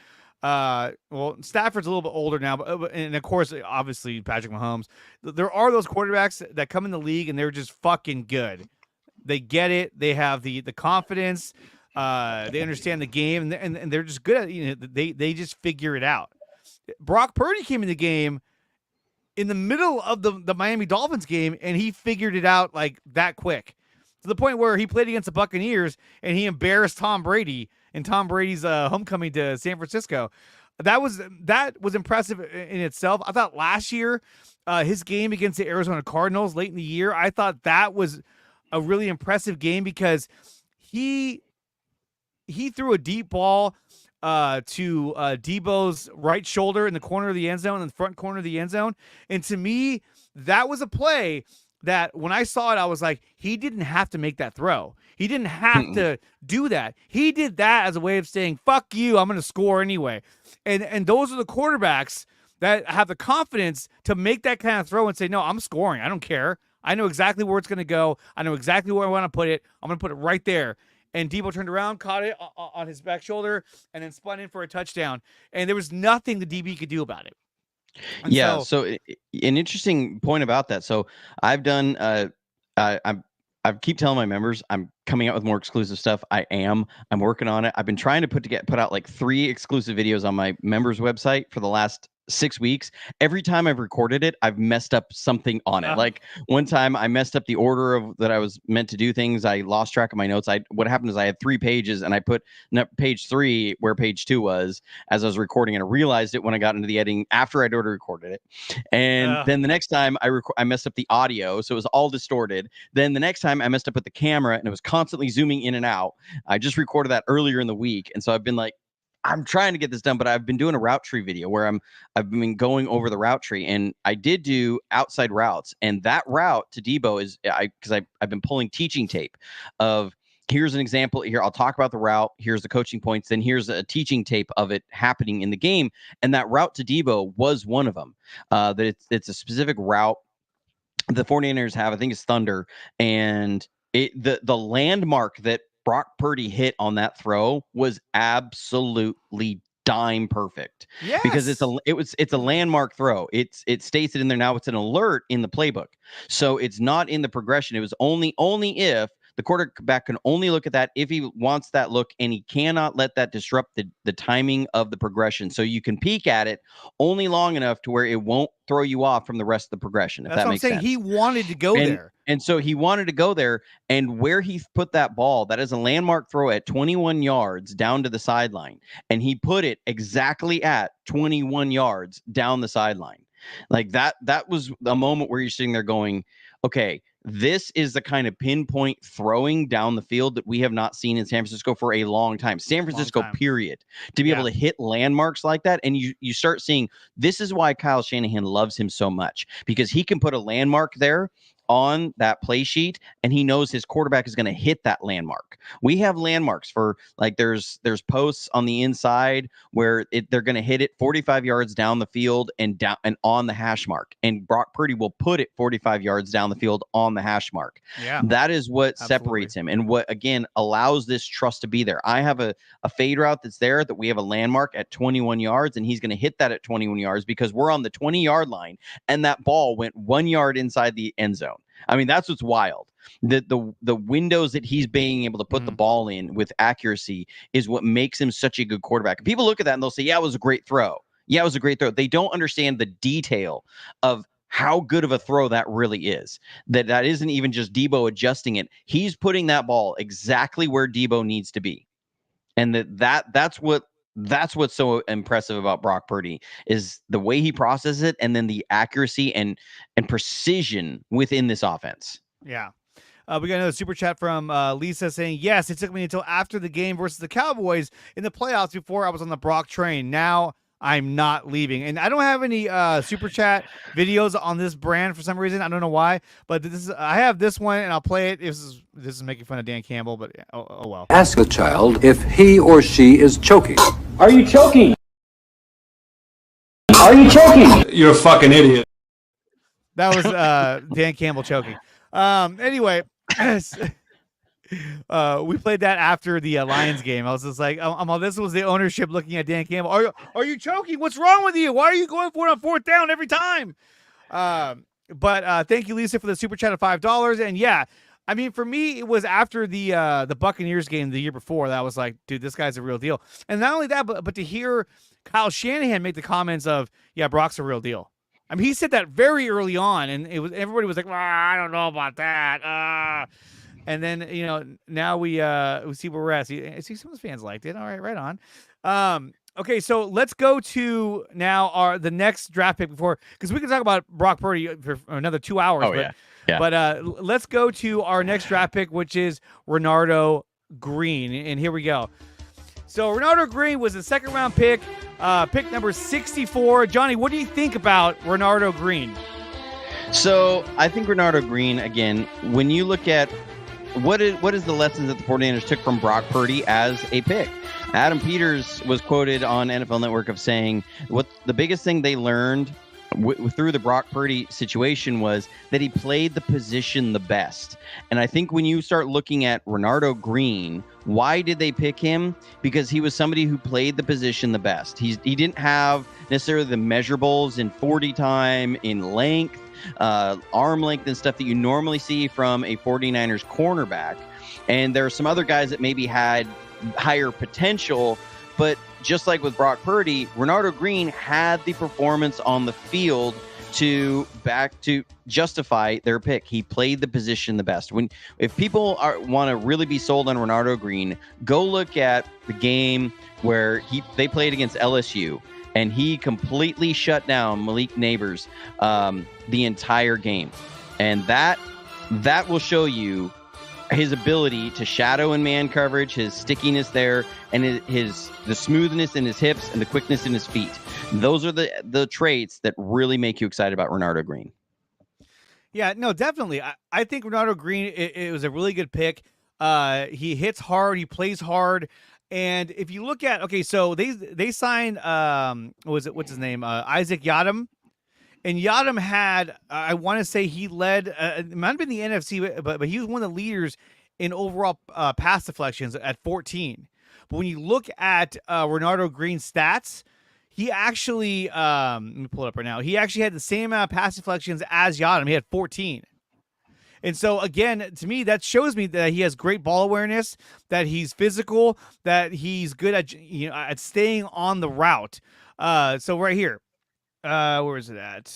Well, Stafford's a little bit older now, but and of course, obviously, Patrick Mahomes. There are those quarterbacks that come in the league and they're just fucking good. They get it. They have the confidence. They understand the game, and they're just good at, you know, they just figure it out. Brock Purdy came in the game in the middle of the Miami Dolphins game, and he figured it out like that quick, to the point where he played against the Buccaneers and he embarrassed Tom Brady in Tom Brady's homecoming to San Francisco. That was impressive in itself. I thought last year, his game against the Arizona Cardinals late in the year, I thought that was a really impressive game, because he threw a deep ball to Debo's right shoulder in the corner of the end zone, in the front corner of the end zone. And to me, that was a play that when I saw it, I was like, he didn't have to make that throw. He didn't have to do that. He did that as a way of saying, fuck you, I'm going to score anyway. And those are the quarterbacks that have the confidence to make that kind of throw and say, no, I'm scoring. I don't care. I know exactly where it's going to go. I know exactly where I want to put it. I'm going to put it right there. And Debo turned around, caught it on his back shoulder, and then spun in for a touchdown. And there was nothing the DB could do about it. And Yeah. So an interesting point about that. So I've done. I keep telling my members I'm coming out with more exclusive stuff. I'm working on it. I've been trying to put out like 3 exclusive videos on my members website for the last 6 weeks. Every time I've recorded it, I've messed up something on it. Like one time I messed up the order of that I was meant to do things. I lost track of my notes. What happened is I had 3 pages and I put page 3 where page 2 was as I was recording, and I realized it when I got into the editing after I'd already recorded it. And then the next time I messed up the audio, so it was all distorted. Then the next time I messed up with the camera and it was constantly zooming in and out. I just recorded that earlier in the week, and so I've been like, I'm trying to get this done, but I've been doing a route tree video where I've been going over the route tree, and I did do outside routes, and that route to Debo is because I've been pulling teaching tape of here's an example here. I'll talk about the route. Here's the coaching points. Then here's a teaching tape of it happening in the game, and that route to Debo was one of them. That it's a specific route the 49ers have. I think it's Thunder, and the landmark that Brock Purdy hit on that throw was absolutely dime perfect. Yes. Because it's a landmark throw. It states it in there now. It's an alert in the playbook. So it's not in the progression. It was only if the quarterback can only look at that if he wants that look, and he cannot let that disrupt the timing of the progression. So you can peek at it only long enough to where it won't throw you off from the rest of the progression. If That's that what makes I'm saying. sense. He wanted to go there. And so he wanted to go there, and where he put that ball, that is a landmark throw at 21 yards down to the sideline. And he put it exactly at 21 yards down the sideline. Like that was a moment where you're sitting there going, okay, this is the kind of pinpoint throwing down the field that we have not seen in San Francisco for a long time. San Francisco, period. To be able to hit landmarks like that, and you start seeing, this is why Kyle Shanahan loves him so much, because he can put a landmark there on that play sheet, and he knows his quarterback is going to hit that landmark. We have landmarks for, like, there's posts on the inside where they're going to hit it 45 yards down the field and down and on the hash mark, and Brock Purdy will put it 45 yards down the field on the hash mark. Yeah, that is what separates him, and what again allows this trust to be there. I have a fade route that's there that we have a landmark at 21 yards, and he's going to hit that at 21 yards because we're on the 20-yard line, and that ball went 1 yard inside the end zone. I mean, that's what's wild. The windows that he's being able to put the ball in with accuracy is what makes him such a good quarterback. And people look at that and they'll say, yeah, it was a great throw. Yeah, it was a great throw. They don't understand the detail of how good of a throw that really is. That isn't even just Debo adjusting it. He's putting that ball exactly where Debo needs to be. And that's what's so impressive about Brock Purdy, is the way he processes it, and then the accuracy and precision within this offense. Yeah. We got another super chat from Lisa saying, yes, it took me until after the game versus the Cowboys in the playoffs before I was on the Brock train. Now I'm not leaving. And I don't have any super chat videos on this brand for some reason. I don't know why, but I have this one, and I'll play it. This is making fun of Dan Campbell, but oh well. Ask the child if he or she is choking. Are you choking? Are you choking? You're a fucking idiot. That was Dan Campbell choking. Anyway, we played that after the Lions game. I was just like, this was the ownership looking at Dan Campbell. Are you choking? What's wrong with you? Why are you going for it on 4th down every time? But thank you, Lisa, for the super chat of $5. And yeah, I mean, for me, it was after the Buccaneers game the year before that I was like, dude, this guy's a real deal. And not only that, but to hear Kyle Shanahan make the comments of, yeah, Brock's a real deal. I mean, he said that very early on, and everybody was like, I don't know about that. And then, now we see where we're at. See, some of the fans liked it. All right on. Okay, so let's go to now the next draft pick because we can talk about Brock Purdy for another 2 hours. Oh, yeah. But let's go to our next draft pick, which is Renardo Green. And here we go. So Renardo Green was the second-round pick, pick number 64. Johnny, what do you think about Renardo Green? So I think Renardo Green, again, when you look at what is the lessons that the 49ers took from Brock Purdy as a pick? Adam Peters was quoted on NFL Network of saying what the biggest thing they learned through the Brock Purdy situation was that he played the position the best. And I think when you start looking at Renardo Green, why did they pick him? Because he was somebody who played the position the best. He didn't have necessarily the measurables in 40 time, in length, arm length and stuff that you normally see from a 49ers cornerback. And there are some other guys that maybe had higher potential, but just like with Brock Purdy, Renardo Green had the performance on the field to justify their pick. He played the position the best. If people want to really be sold on Renardo Green, go look at the game where they played against LSU, and he completely shut down Malik Neighbors the entire game, and that will show you his ability to shadow in man coverage, his stickiness there, and the smoothness in his hips and the quickness in his feet. Those are the traits that really make you excited about Renardo Green. Yeah, no, definitely. I think Renardo Green, it was a really good pick. He hits hard, he plays hard. And if you look at, so they signed, what's his name? Isaac Yadam. And Yadam had, I want to say he led, it might have been the NFC, but he was one of the leaders in overall pass deflections at 14. But when you look at Renardo Green's stats, he actually, let me pull it up right now. He actually had the same amount of pass deflections as Yadam. He had 14. And so, again, to me, that shows me that he has great ball awareness, that he's physical, that he's good at, at staying on the route. So right here. Where is it at?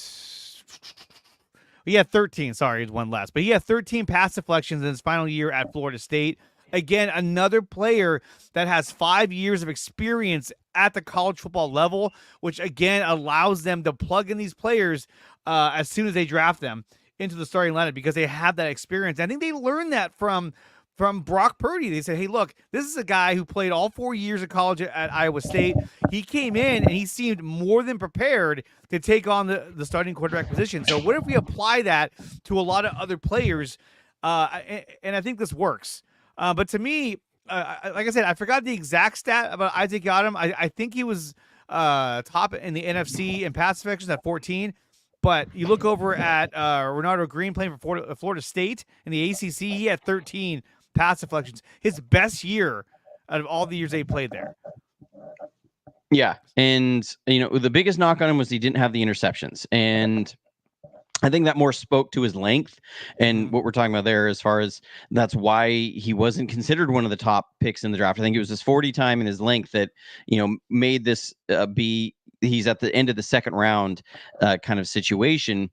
He had 13. Sorry, it's one less. But he had 13 pass deflections in his final year at Florida State. Again, another player that has 5 years of experience at the college football level, which, again, allows them to plug in these players as soon as they draft them into the starting lineup because they have that experience. I think they learned that from Brock Purdy. They said, hey, look, this is a guy who played all 4 years of college at Iowa State. He came in and he seemed more than prepared to take on the starting quarterback position. So what if we apply that to a lot of other players? And I think this works. But to me, like I said, I forgot the exact stat about Isaac Yadam. I think he was top in the NFC in pass deflections at 14. But you look over at Renardo Green playing for Florida State in the ACC, he had 13 pass deflections. His best year out of all the years they played there. Yeah, and the biggest knock on him was he didn't have the interceptions, and I think that more spoke to his length and what we're talking about there as far as that's why he wasn't considered one of the top picks in the draft. I think it was his 40 time and his length that, made this he's at the end of the second round kind of situation.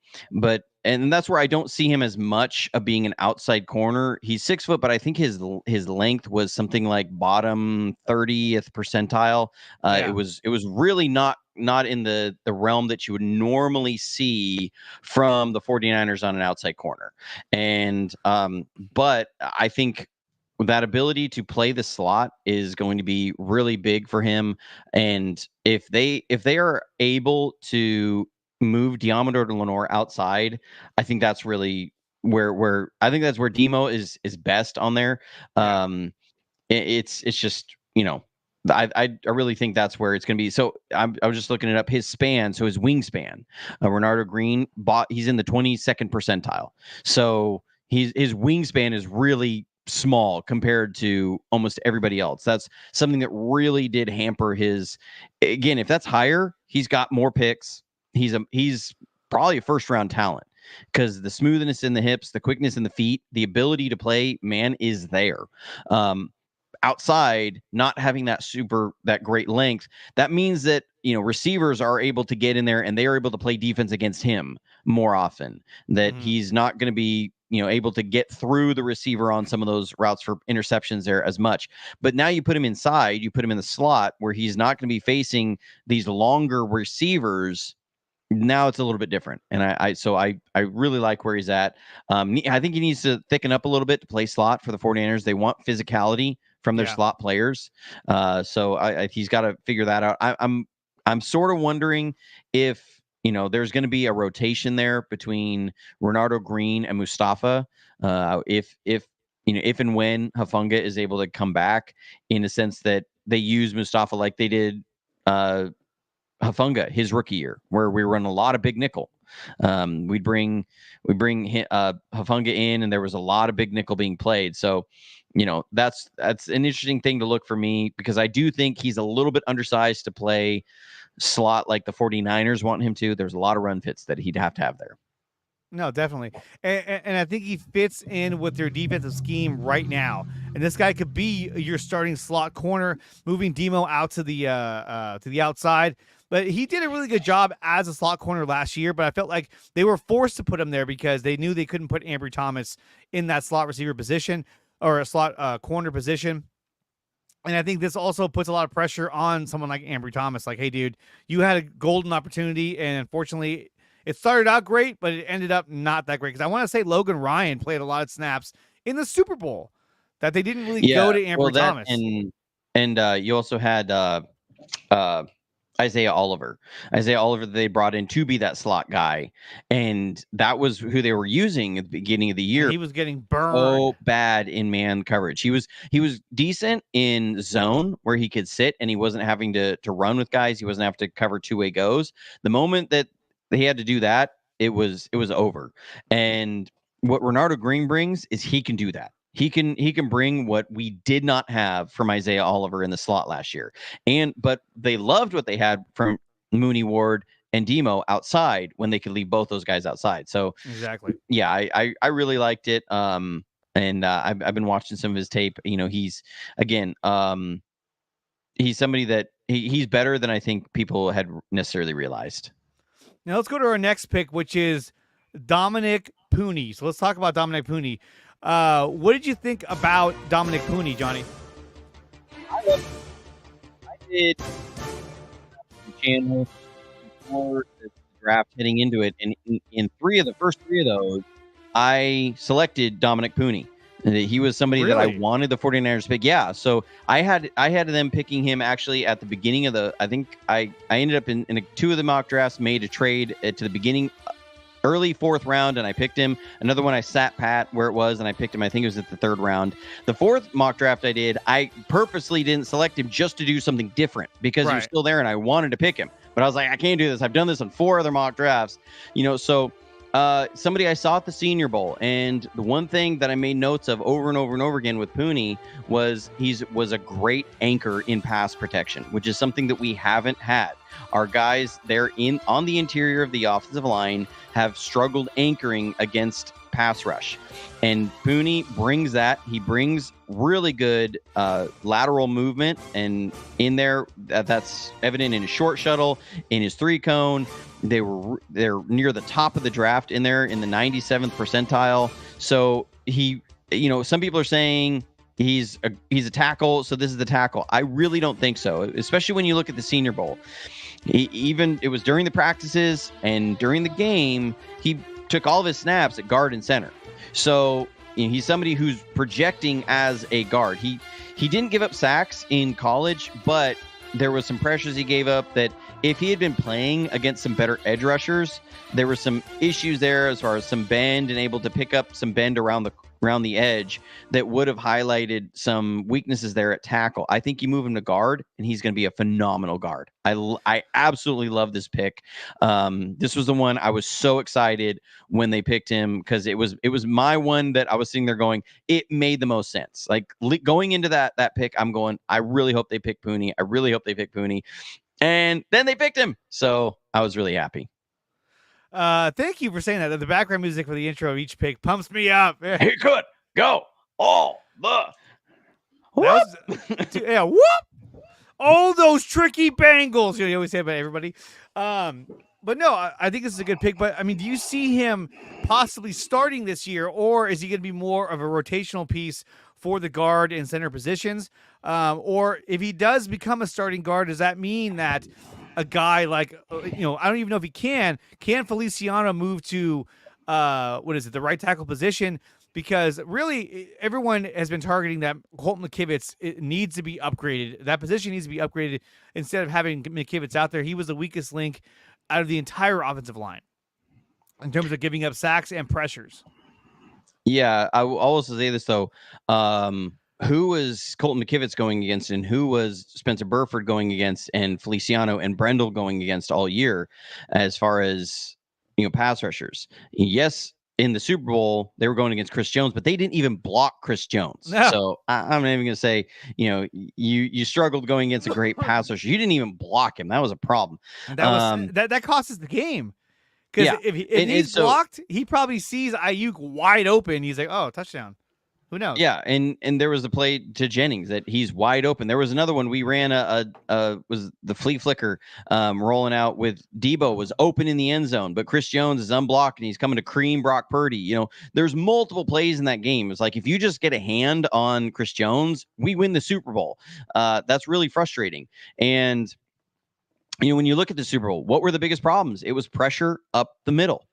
And that's where I don't see him as much of being an outside corner. He's 6 foot, but I think his length was something like bottom 30th percentile. It was really not in the realm that you would normally see from the 49ers on an outside corner. And but I think that ability to play the slot is going to be really big for him. And if they are able to move Diamador to Lenore outside, I think that's really where I think that's where Demo is best on there. It's just, I really think that's where it's going to be. So I was just looking it up. His span, so his wingspan, Renardo Green he's in the 22nd percentile. So his wingspan is really small compared to almost everybody else. That's something that really did hamper his. Again, if that's higher, he's got more picks. He's probably a first round talent because the smoothness in the hips, the quickness in the feet, the ability to play man is there. Outside, not having that great length, that means that receivers are able to get in there and they are able to play defense against him more often. That he's not going to be able to get through the receiver on some of those routes for interceptions there as much. But now you put him inside, you put him in the slot where he's not going to be facing these longer receivers. Now it's a little bit different. And I really like where he's at. I think he needs to thicken up a little bit to play slot for the 49ers. They want physicality from their slot players. So he's got to figure that out. I'm sort of wondering if there's going to be a rotation there between Renardo Green and Mustafa. If and when Hafunga is able to come back, in a sense that they use Mustafa like they did Hafunga his rookie year, where we run a lot of big nickel. We'd bring Hafunga in, and there was a lot of big nickel being played. So, that's an interesting thing to look for me, because I do think he's a little bit undersized to play slot like the 49ers want him to. There's a lot of run fits that he'd have to have there. No, definitely. And I think he fits in with their defensive scheme right now. And this guy could be your starting slot corner, moving Demo out to the outside. But he did a really good job as a slot corner last year, but I felt like they were forced to put him there because they knew they couldn't put Ambry Thomas in that slot receiver position or a slot corner position. And I think this also puts a lot of pressure on someone like Ambry Thomas. Like, hey, dude, you had a golden opportunity, and unfortunately, it started out great, but it ended up not that great. Because I want to say Logan Ryan played a lot of snaps in the Super Bowl that they didn't really go to Ambry Thomas. And you also had Isaiah Oliver. They brought in to be that slot guy, and that was who they were using at the beginning of the year. And he was getting burned. Oh, bad in man coverage. He was decent in zone where he could sit and he wasn't having to run with guys. He wasn't having to cover two-way goes. The moment that he had to do that, it was over. And what Renardo Green brings is he can do that. He can bring what we did not have from Isaiah Oliver in the slot last year. But they loved what they had from Mooney Ward and Demo outside when they could leave both those guys outside. So exactly. Yeah, I really liked it. And I've been watching some of his tape. He's somebody that he's better than I think people had necessarily realized. Now let's go to our next pick, which is Dominic Pooney. So let's talk about Dominic Pooney. What did you think about Dominic Pooney, Johnny? I did channel before the draft heading into it, and in first three of those, I selected Dominic Pooney. He was somebody that I wanted the 49ers to pick. Yeah, so I had them picking him actually at the beginning of I think I ended up in two of the mock drafts, made a trade to the beginning, early fourth round, and I picked him. Another one I sat pat where it was, and I picked him. I think it was at the third round. The fourth mock draft I did, I purposely didn't select him just to do something different because he was still there and I wanted to pick him. But I was like, I can't do this. I've done this on 4 other mock drafts. So somebody I saw at the Senior Bowl, and the one thing that I made notes of over and over and over again with Pooney was was a great anchor in pass protection, which is something that we haven't had. Our guys there on the interior of the offensive line have struggled anchoring against pass rush. And Pooney brings that. He brings really good lateral movement, and in there, that's evident in his short shuttle, in his 3-cone. They're near the top of the draft in there in the 97th percentile. So some people are saying he's a tackle, so this is the tackle. I really don't think so, especially when you look at the Senior Bowl. It was during the practices and during the game, he took all of his snaps at guard and center. So he's somebody who's projecting as a guard. He didn't give up sacks in college, but there was some pressures he gave up that if he had been playing against some better edge rushers, there were some issues there as far as some bend and able to pick up some bend around the edge that would have highlighted some weaknesses there at tackle. I think you move him to guard, and he's going to be a phenomenal guard. I absolutely love this pick. This was the one I was so excited when they picked him, because it was my one that I was sitting there going, it made the most sense. Like going into that pick, I'm going, I really hope they pick Pooney. I really hope they pick Pooney. And then they picked him. So I was really happy. Thank you for saying that. The background music for the intro of each pick pumps me up. He could go all the whoop. Yeah, whoop. All those tricky Bengals. You always say about everybody. But no, I think this is a good pick. But I mean, do you see him possibly starting this year, or is he going to be more of a rotational piece for the guard and center positions? Or if he does become a starting guard, does that mean that a guy like, I don't even know if he can Feliciano move to, the right tackle position? Because really everyone has been targeting that Colton McKivitz. It needs to be upgraded. That position needs to be upgraded instead of having McKivitz out there. He was the weakest link out of the entire offensive line in terms of giving up sacks and pressures. Yeah, I will also say this though. Who was Colton McKivitz going against, and who was Spencer Burford going against, and Feliciano and Brendel going against all year, as far as pass rushers? Yes, in the Super Bowl they were going against Chris Jones, but they didn't even block Chris Jones. No. So I'm not even going to say you struggled going against a great pass rusher. You didn't even block him. That was a problem. And that was that cost us the game. Because Yeah. if And he's so- blocked, he probably sees Ayuk wide open. He's like, oh, touchdown. Who knows? Yeah, and there was the play to Jennings that he's wide open. There was another one we ran was the flea flicker rolling out with Debo was open in the end zone, but Chris Jones is unblocked and he's coming to cream Brock Purdy. There's multiple plays in that game. It's like if you just get a hand on Chris Jones, we win the Super Bowl. That's really frustrating. And when you look at the Super Bowl, what were the biggest problems? It was pressure up the middle.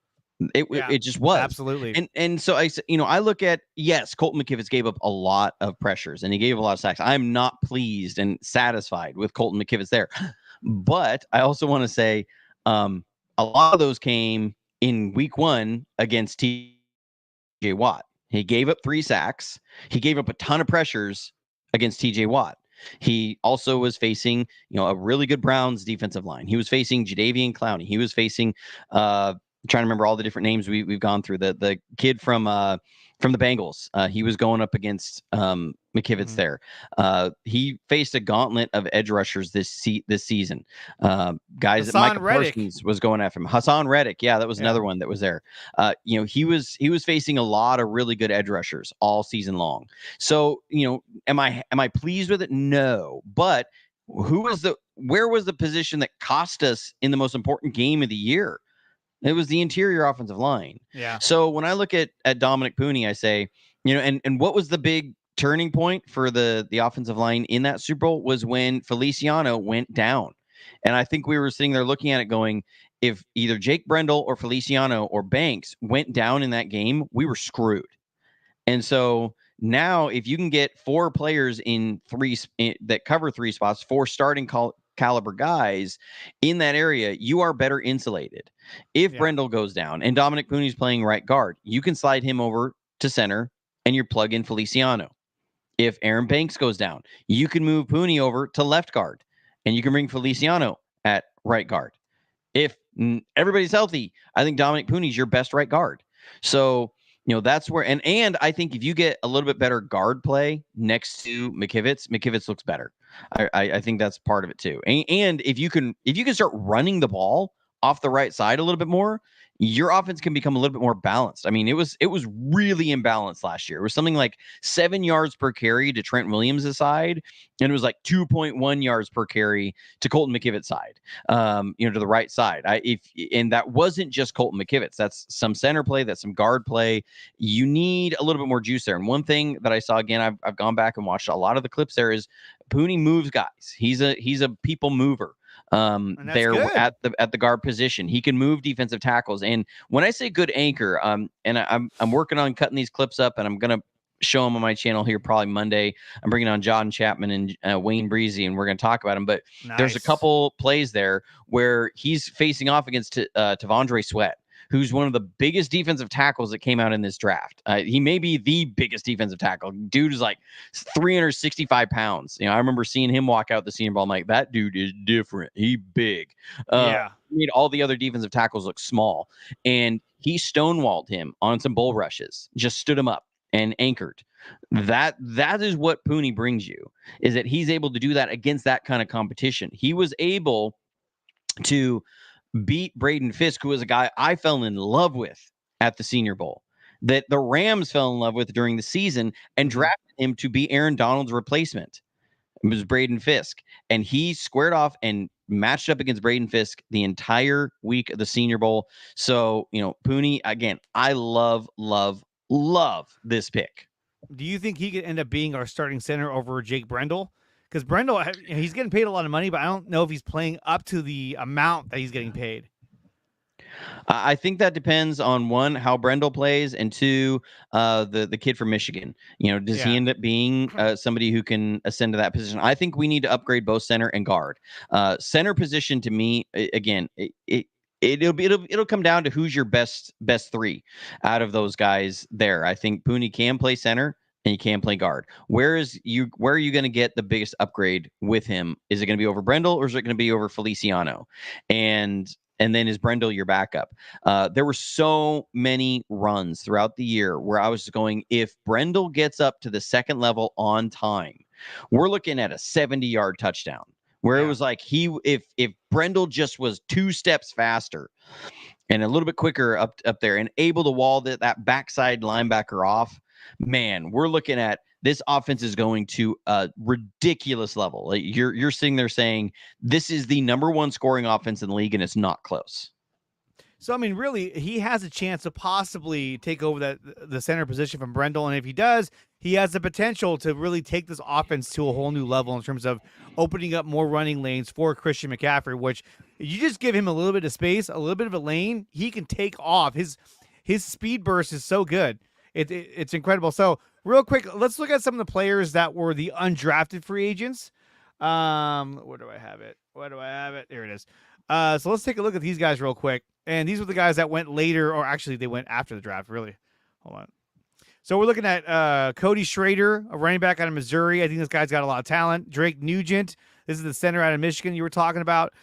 It just was. Absolutely. And so I look at, yes, Colton McKivitz gave up a lot of pressures and he gave a lot of sacks. I'm not pleased and satisfied with Colton McKivitz there. But I also want to say a lot of those came in week 1 against TJ Watt. He gave up 3 sacks. He gave up a ton of pressures against TJ Watt. He also was facing, a really good Browns defensive line. He was facing Jadeveon Clowney. He was facing trying to remember all the different names we've gone through. The kid from the Bengals, he was going up against McKivitz there. He faced a gauntlet of edge rushers this season. Guys that Micah Parsons was going after him. Hassan Reddick, yeah, that was another one that was there. He was facing a lot of really good edge rushers all season long. So am I pleased with it? No, but where was the position that cost us in the most important game of the year? It was the interior offensive line. Yeah. So when I look at Dominic Pooney, I say, and what was the big turning point for the offensive line in that Super Bowl was when Feliciano went down. And I think we were sitting there looking at it going, if either Jake Brendel or Feliciano or Banks went down in that game, we were screwed. And so now if you can get 4 players that cover 3 spots, 4 starting caliber guys in that area, you are better insulated. If Brendel goes down and Dominic Pooney's playing right guard, you can slide him over to center and you plug in Feliciano. If Aaron Banks goes down, you can move Pooney over to left guard and you can bring Feliciano at right guard. If everybody's healthy, I think Dominic Pooney's your best right guard. So that's where, and I think if you get a little bit better guard play next to McKivitz looks better. I think that's part of it too. And if you can start running the ball off the right side a little bit more, your offense can become a little bit more balanced. I mean, it was really imbalanced last year. It was something like 7 yards per carry to Trent Williams' side, and it was like 2.1 yards per carry to Colton McKivitz's side, to the right side. And that wasn't just Colton McKivitz. That's some center play, that's some guard play. You need a little bit more juice there. And one thing that I saw, again, I've gone back and watched a lot of the clips there, is Pooney moves guys. He's a people mover. There good. at the guard position. He can move defensive tackles. And when I say good anchor, and I'm working on cutting these clips up, and I'm gonna show them on my channel here probably Monday. I'm bringing on John Chapman and Wayne Breezy, and we're gonna talk about them. But there's a couple plays there where he's facing off against Tavondre Sweat, who's one of the biggest defensive tackles that came out in this draft. He may be the biggest defensive tackle. Dude is like 365 pounds. I remember seeing him walk out the Senior Bowl. I'm like, that dude is different. He big. He made all the other defensive tackles look small. And he stonewalled him on some bull rushes, just stood him up and anchored. That is what Pooney brings you, is that he's able to do that against that kind of competition. He was able to beat Braden Fisk, who was a guy I fell in love with at the Senior Bowl, that the Rams fell in love with during the season and drafted him to be Aaron Donald's replacement. It was Braden Fisk, and he squared off and matched up against Braden Fisk the entire week of the Senior Bowl. So, Pooney, again, I love this pick. Do you think he could end up being our starting center over Jake Brendel? Because Brendel, he's getting paid a lot of money, but I don't know if he's playing up to the amount that he's getting paid. I think that depends on, one, how Brendel plays, and two, the kid from Michigan. Does he end up being somebody who can ascend to that position? I think we need to upgrade both center and guard. Center position, to me, again, it'll come down to who's your best three out of those guys there. I think Pooney can play center and he can play guard. Where are you going to get the biggest upgrade with him? Is it going to be over Brendel or is it going to be over Feliciano? And then is Brendel your backup? There were so many runs throughout the year where I was going, if Brendel gets up to the second level on time, we're looking at a 70-yard touchdown. Where it was like if Brendel just was 2 steps faster and a little bit quicker up there and able to wall that backside linebacker off, man, we're looking at this offense is going to a ridiculous level. Like you're sitting there saying this is the number 1 scoring offense in the league, and it's not close. So, I mean, really, he has a chance to possibly take over the center position from Brendel. And if he does, he has the potential to really take this offense to a whole new level in terms of opening up more running lanes for Christian McCaffrey, which you just give him a little bit of space, a little bit of a lane, he can take off. His speed burst is so good. It's incredible. So, real quick, let's look at some of the players that were the undrafted free agents. Where do I have it? There it is. So let's take a look at these guys real quick. And these were the guys that went later, or actually they went after the draft, really. Hold on. So we're looking at Cody Schrader, a running back out of Missouri. I think this guy's got a lot of talent. Drake Nugent. This is the center out of Michigan you were talking about.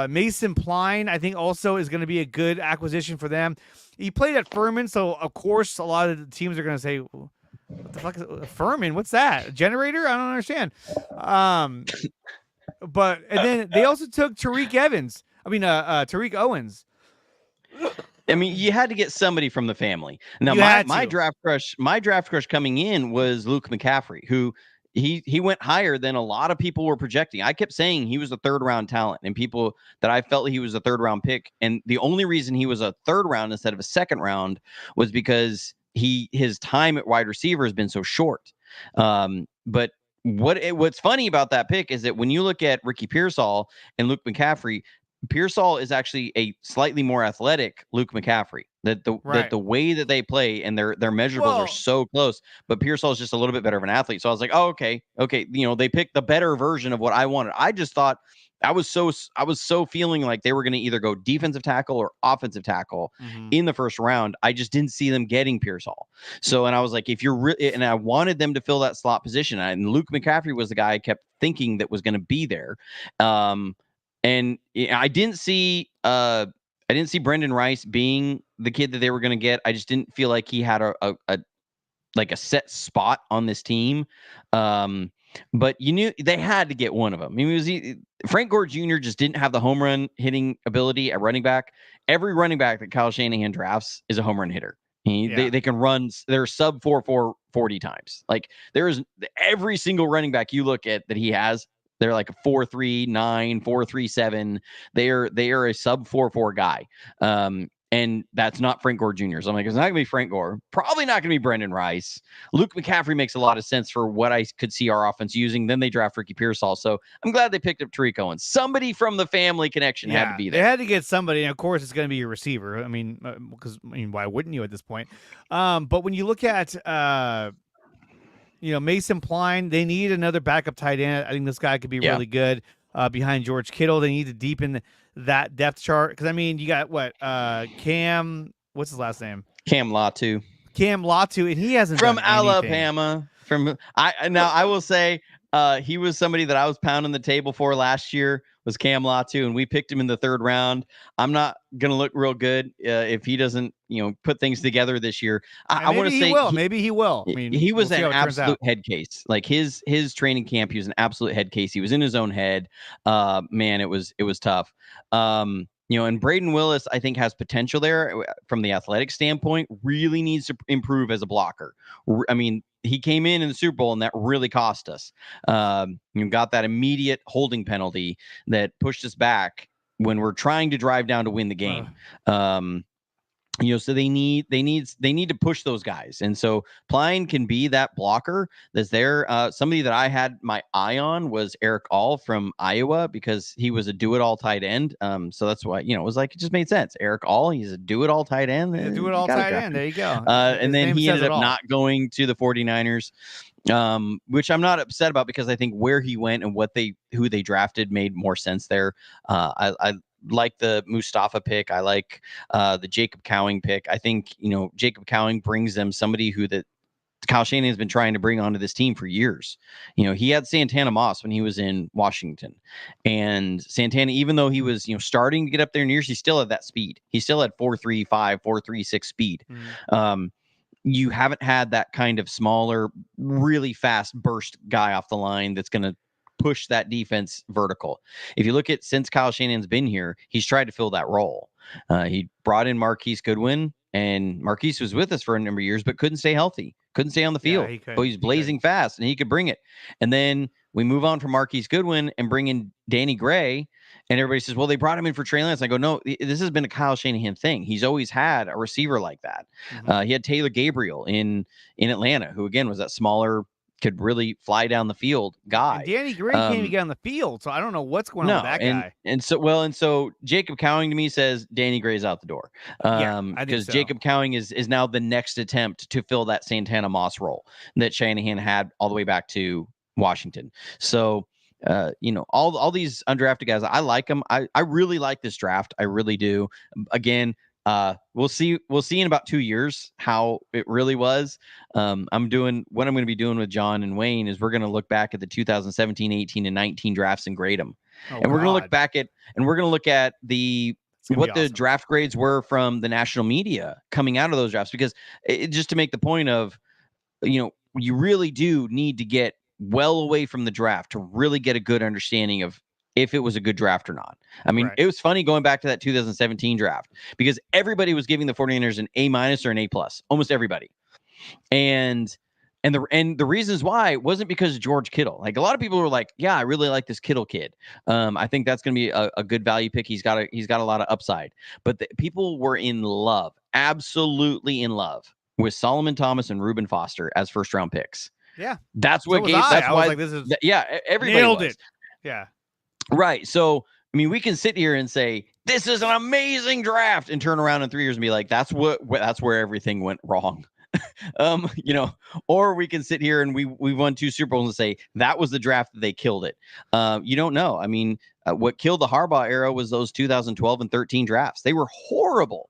Mason Pline, I think, also is going to be a good acquisition for them. He played at Furman, so of course a lot of the teams are going to say, what the fuck is it? Furman? What's that? A generator? I don't understand. But and then they also took Tariq Owens. I mean, you had to get somebody from the family. Now, my draft crush coming in was Luke McCaffrey, who he went higher than a lot of people were projecting. I kept saying he was a 3rd round talent, and people that I felt he was a 3rd round pick. And the only reason he was a 3rd round instead of a 2nd round was because his time at wide receiver has been so short. But what's funny about that pick is that when you look at Ricky Pearsall and Luke McCaffrey, Pearsall is actually a slightly more athletic Luke McCaffrey. That the way that they play and their measurables are so close, but Pearsall is just a little bit better of an athlete. So I was like, oh, okay, they picked the better version of what I wanted. I just thought I was so feeling like they were going to either go defensive tackle or offensive tackle in the 1st round. I just didn't see them getting Pearsall. So, and I was like, if you're and I wanted them to fill that slot position, and Luke McCaffrey was the guy I kept thinking that was going to be there. And I didn't see Brendan Rice being the kid that they were going to get. I just didn't feel like he had a set spot on this team. But you knew they had to get one of them. I mean, Frank Gore Jr. just didn't have the home run hitting ability at running back. Every running back that Kyle Shanahan drafts is a home run hitter. They can run. They're sub 4.4 40 times. Like there's every single running back you look at that he has. They're like a 4.39, 4.37. They are a sub 4.4 guy. And that's not Frank Gore Jr. So I'm like, it's not going to be Frank Gore. Probably not going to be Brendan Rice. Luke McCaffrey makes a lot of sense for what I could see our offense using. Then they draft Ricky Pearsall. So I'm glad they picked up Tariq Owens. Somebody from the family connection had to be there. They had to get somebody. And of course, it's going to be your receiver. I mean, because why wouldn't you at this point? But when you look at Mason Pline, they need another backup tight end. I think this guy could be really good behind George Kittle. They need to deepen that depth chart. Because, I mean, you got Cam, what's his last name? Cam Latu, and he hasn't from done Alabama. I will say he was somebody that I was pounding the table for last year. Was Cam Latu, and we picked him in the 3rd round. I'm not going to look real good if he doesn't, put things together this year. I want to say maybe he will. I mean, he was an absolute head case. Like his training camp, he was an absolute head case. He was in his own head. Man, it was tough. And Braden Willis, I think, has potential there from the athletic standpoint. Really needs to improve as a blocker. I mean, he came in the Super Bowl, and that really cost us. You got that immediate holding penalty that pushed us back when we're trying to drive down to win the game. So they need to push those guys. And so Pline can be that blocker that's there. Somebody that I had my eye on was Eric All from Iowa because he was a do-it-all tight end. So that's why, it was like, it just made sense. Eric All, he's a do-it-all tight end. Do-it-all tight end. There you go. And then he ended up not going to the 49ers. Which I'm not upset about because I think where he went and who they drafted made more sense there. like the Mustafa pick. I like the Jacob Cowing pick. I think, Jacob Cowing brings them somebody who that Kyle Shanahan has been trying to bring onto this team for years. He had Santana Moss when he was in Washington, and Santana, even though he was, starting to get up there in years, he still had that speed. He still had 4.35, 4.36 speed. You haven't had that kind of smaller, really fast burst guy off the line that's going to push that defense vertical. If you look at since Kyle Shanahan's been here, he's tried to fill that role. He brought in Marquise Goodwin, and Marquise was with us for a number of years, but couldn't stay healthy, couldn't stay on the field. But he's blazing fast, and he could bring it. And then we move on from Marquise Goodwin and bring in Danny Gray, and everybody says, well, they brought him in for Trey Lance. I go, no, this has been a Kyle Shanahan thing. He's always had a receiver like that. He had Taylor Gabriel in Atlanta, who, again, was that smaller, could really fly down the field guy. And Danny Gray can't even get on the field, so I don't know what's going on with that guy. And so Jacob Cowing to me says Danny Gray's out the door. Because Jacob Cowing is now the next attempt to fill that Santana Moss role that Shanahan had all the way back to Washington. So all these undrafted guys, I like them. I really like this draft. I really do. Again, we'll see in about 2 years how it really was. What I'm going to be doing with John and Wayne is we're going to look back at the 2017, 18, and 19 drafts and grade them. We're going to look back at, and we're going to look at what the draft grades were from the national media coming out of those drafts, because just to make the point of, you really do need to get well away from the draft to really get a good understanding of if it was a good draft or not. I mean, It was funny going back to that 2017 draft because everybody was giving the 49ers an A- or an A+, almost everybody. And the reasons why wasn't because of George Kittle. Like, a lot of people were like, yeah, I really like this Kittle kid. I think that's going to be a good value pick. He's got a lot of upside. But people were in love, absolutely in love with Solomon Thomas and Reuben Foster as first round picks. Yeah. That's what gave, that's why, like, this is, everybody nailed it. Yeah. Right. So, I mean, we can sit here and say, this is an amazing draft, and turn around in 3 years and be like, that's where everything went wrong. Or we can sit here and we won 2 Super Bowls and say that was the draft that they killed it. You don't know. I mean, what killed the Harbaugh era was those 2012 and 13 drafts. They were horrible.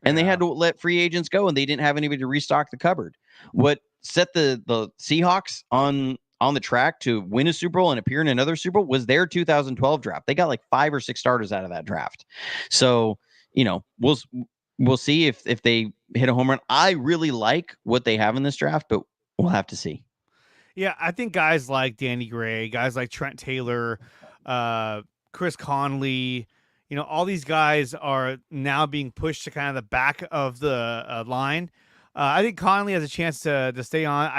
And they had to let free agents go, and they didn't have anybody to restock the cupboard. What set the Seahawks on the track to win a Super Bowl and appear in another Super Bowl was their 2012 draft. They got like 5 or 6 starters out of that draft. So, we'll see if they hit a home run. I really like what they have in this draft, but we'll have to see. Yeah, I think guys like Danny Gray, guys like Trent Taylor, Chris Conley, all these guys are now being pushed to kind of the back of the line. I think Conley has a chance to stay on.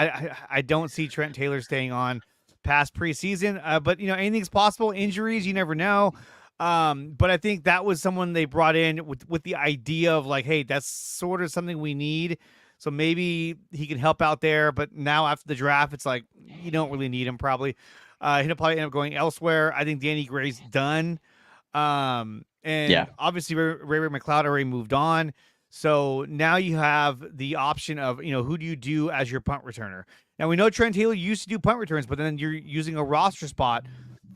I don't see Trent Taylor staying on past preseason, but anything's possible. Injuries, you never know. But I think that was someone they brought in with the idea of like, hey, that's sort of something we need. So maybe he can help out there. But now after the draft, it's like you don't really need him probably. He'll probably end up going elsewhere. I think Danny Gray's done. Obviously Ray McLeod already moved on. So now you have the option of, who do you do as your punt returner? Now we know Trent Taylor used to do punt returns, but then you're using a roster spot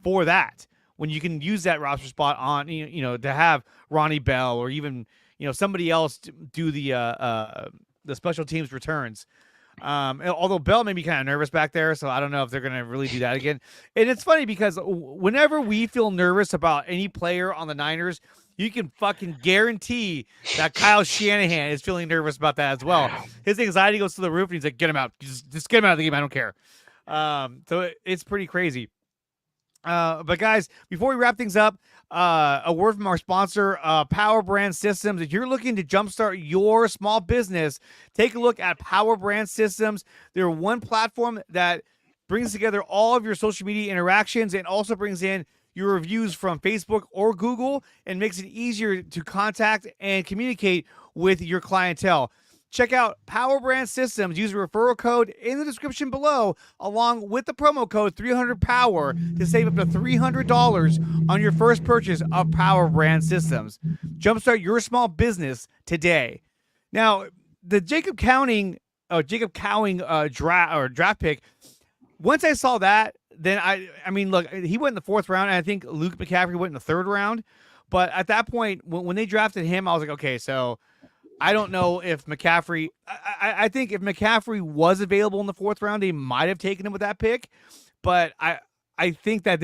for that. When you can use that roster spot on, to have Ronnie Bell or even, somebody else do the special teams returns. Although Bell made me kind of nervous back there, so I don't know if they're going to really do that again. And it's funny because whenever we feel nervous about any player on the Niners, you can fucking guarantee that Kyle Shanahan is feeling nervous about that as well. His anxiety goes to the roof, and he's like, get him out. Just get him out of the game. I don't care. So it's pretty crazy. But guys, before we wrap things up, a word from our sponsor, PowerBrandSystems. If you're looking to jumpstart your small business, take a look at PowerBrandSystems. They're one platform that brings together all of your social media interactions and also brings in your reviews from Facebook or Google and makes it easier to contact and communicate with your clientele. Check out PowerBrandSystems. Use a referral code in the description below, along with the promo code 300POWER to save up to $300 on your first purchase of PowerBrandSystems. Jumpstart your small business today. Now, the Jacob Cowing draft pick. Once I saw that then I mean, look, he went in the 4th round, and I think Luke McCaffrey went in the 3rd round. But at that point, when they drafted him, I was like, okay, so I don't know if McCaffrey. I think if McCaffrey was available in the 4th round, they might have taken him with that pick. But I think that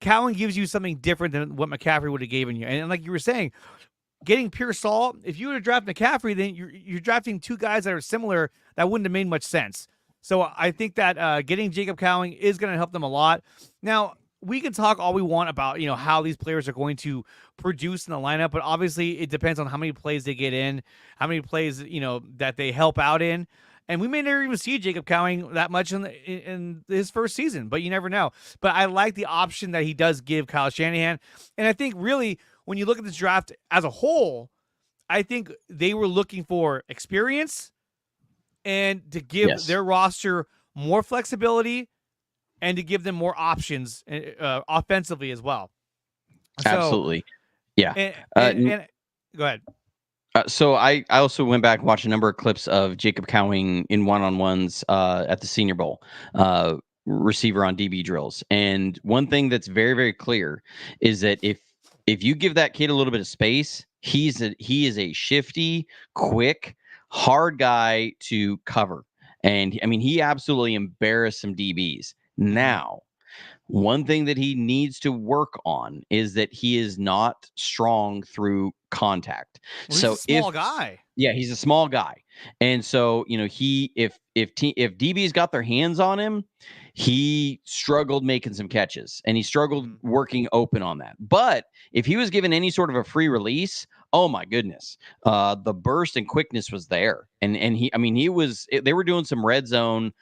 Cowan gives you something different than what McCaffrey would have given you. And like you were saying, getting pure Saul, if you were to draft McCaffrey, then you're drafting 2 guys that are similar. That wouldn't have made much sense. So I think that getting Jacob Cowing is going to help them a lot. Now, we can talk all we want about, how these players are going to produce in the lineup, but obviously it depends on how many plays they get in, how many plays, that they help out in. And we may never even see Jacob Cowing that much in his first season, but you never know. But I like the option that he does give Kyle Shanahan. And I think really when you look at this draft as a whole, I think they were looking for experience and to give their roster more flexibility and to give them more options offensively as well. Absolutely. Yeah. And go ahead. So I also went back and watched a number of clips of Jacob Cowing in one-on-ones at the Senior Bowl, receiver on DB drills. And one thing that's very, very clear is that if you give that kid a little bit of space, he is a shifty, quick, hard guy to cover. And I mean, he absolutely embarrassed some DBs. Now, one thing that he needs to work on is that he is not strong through contact. Well, so he's a small guy. Yeah, he's a small guy. And so, if DBs got their hands on him, he struggled making some catches and he struggled working open on that. But if he was given any sort of a free release, oh my goodness, the burst and quickness was there. And they were doing some red zone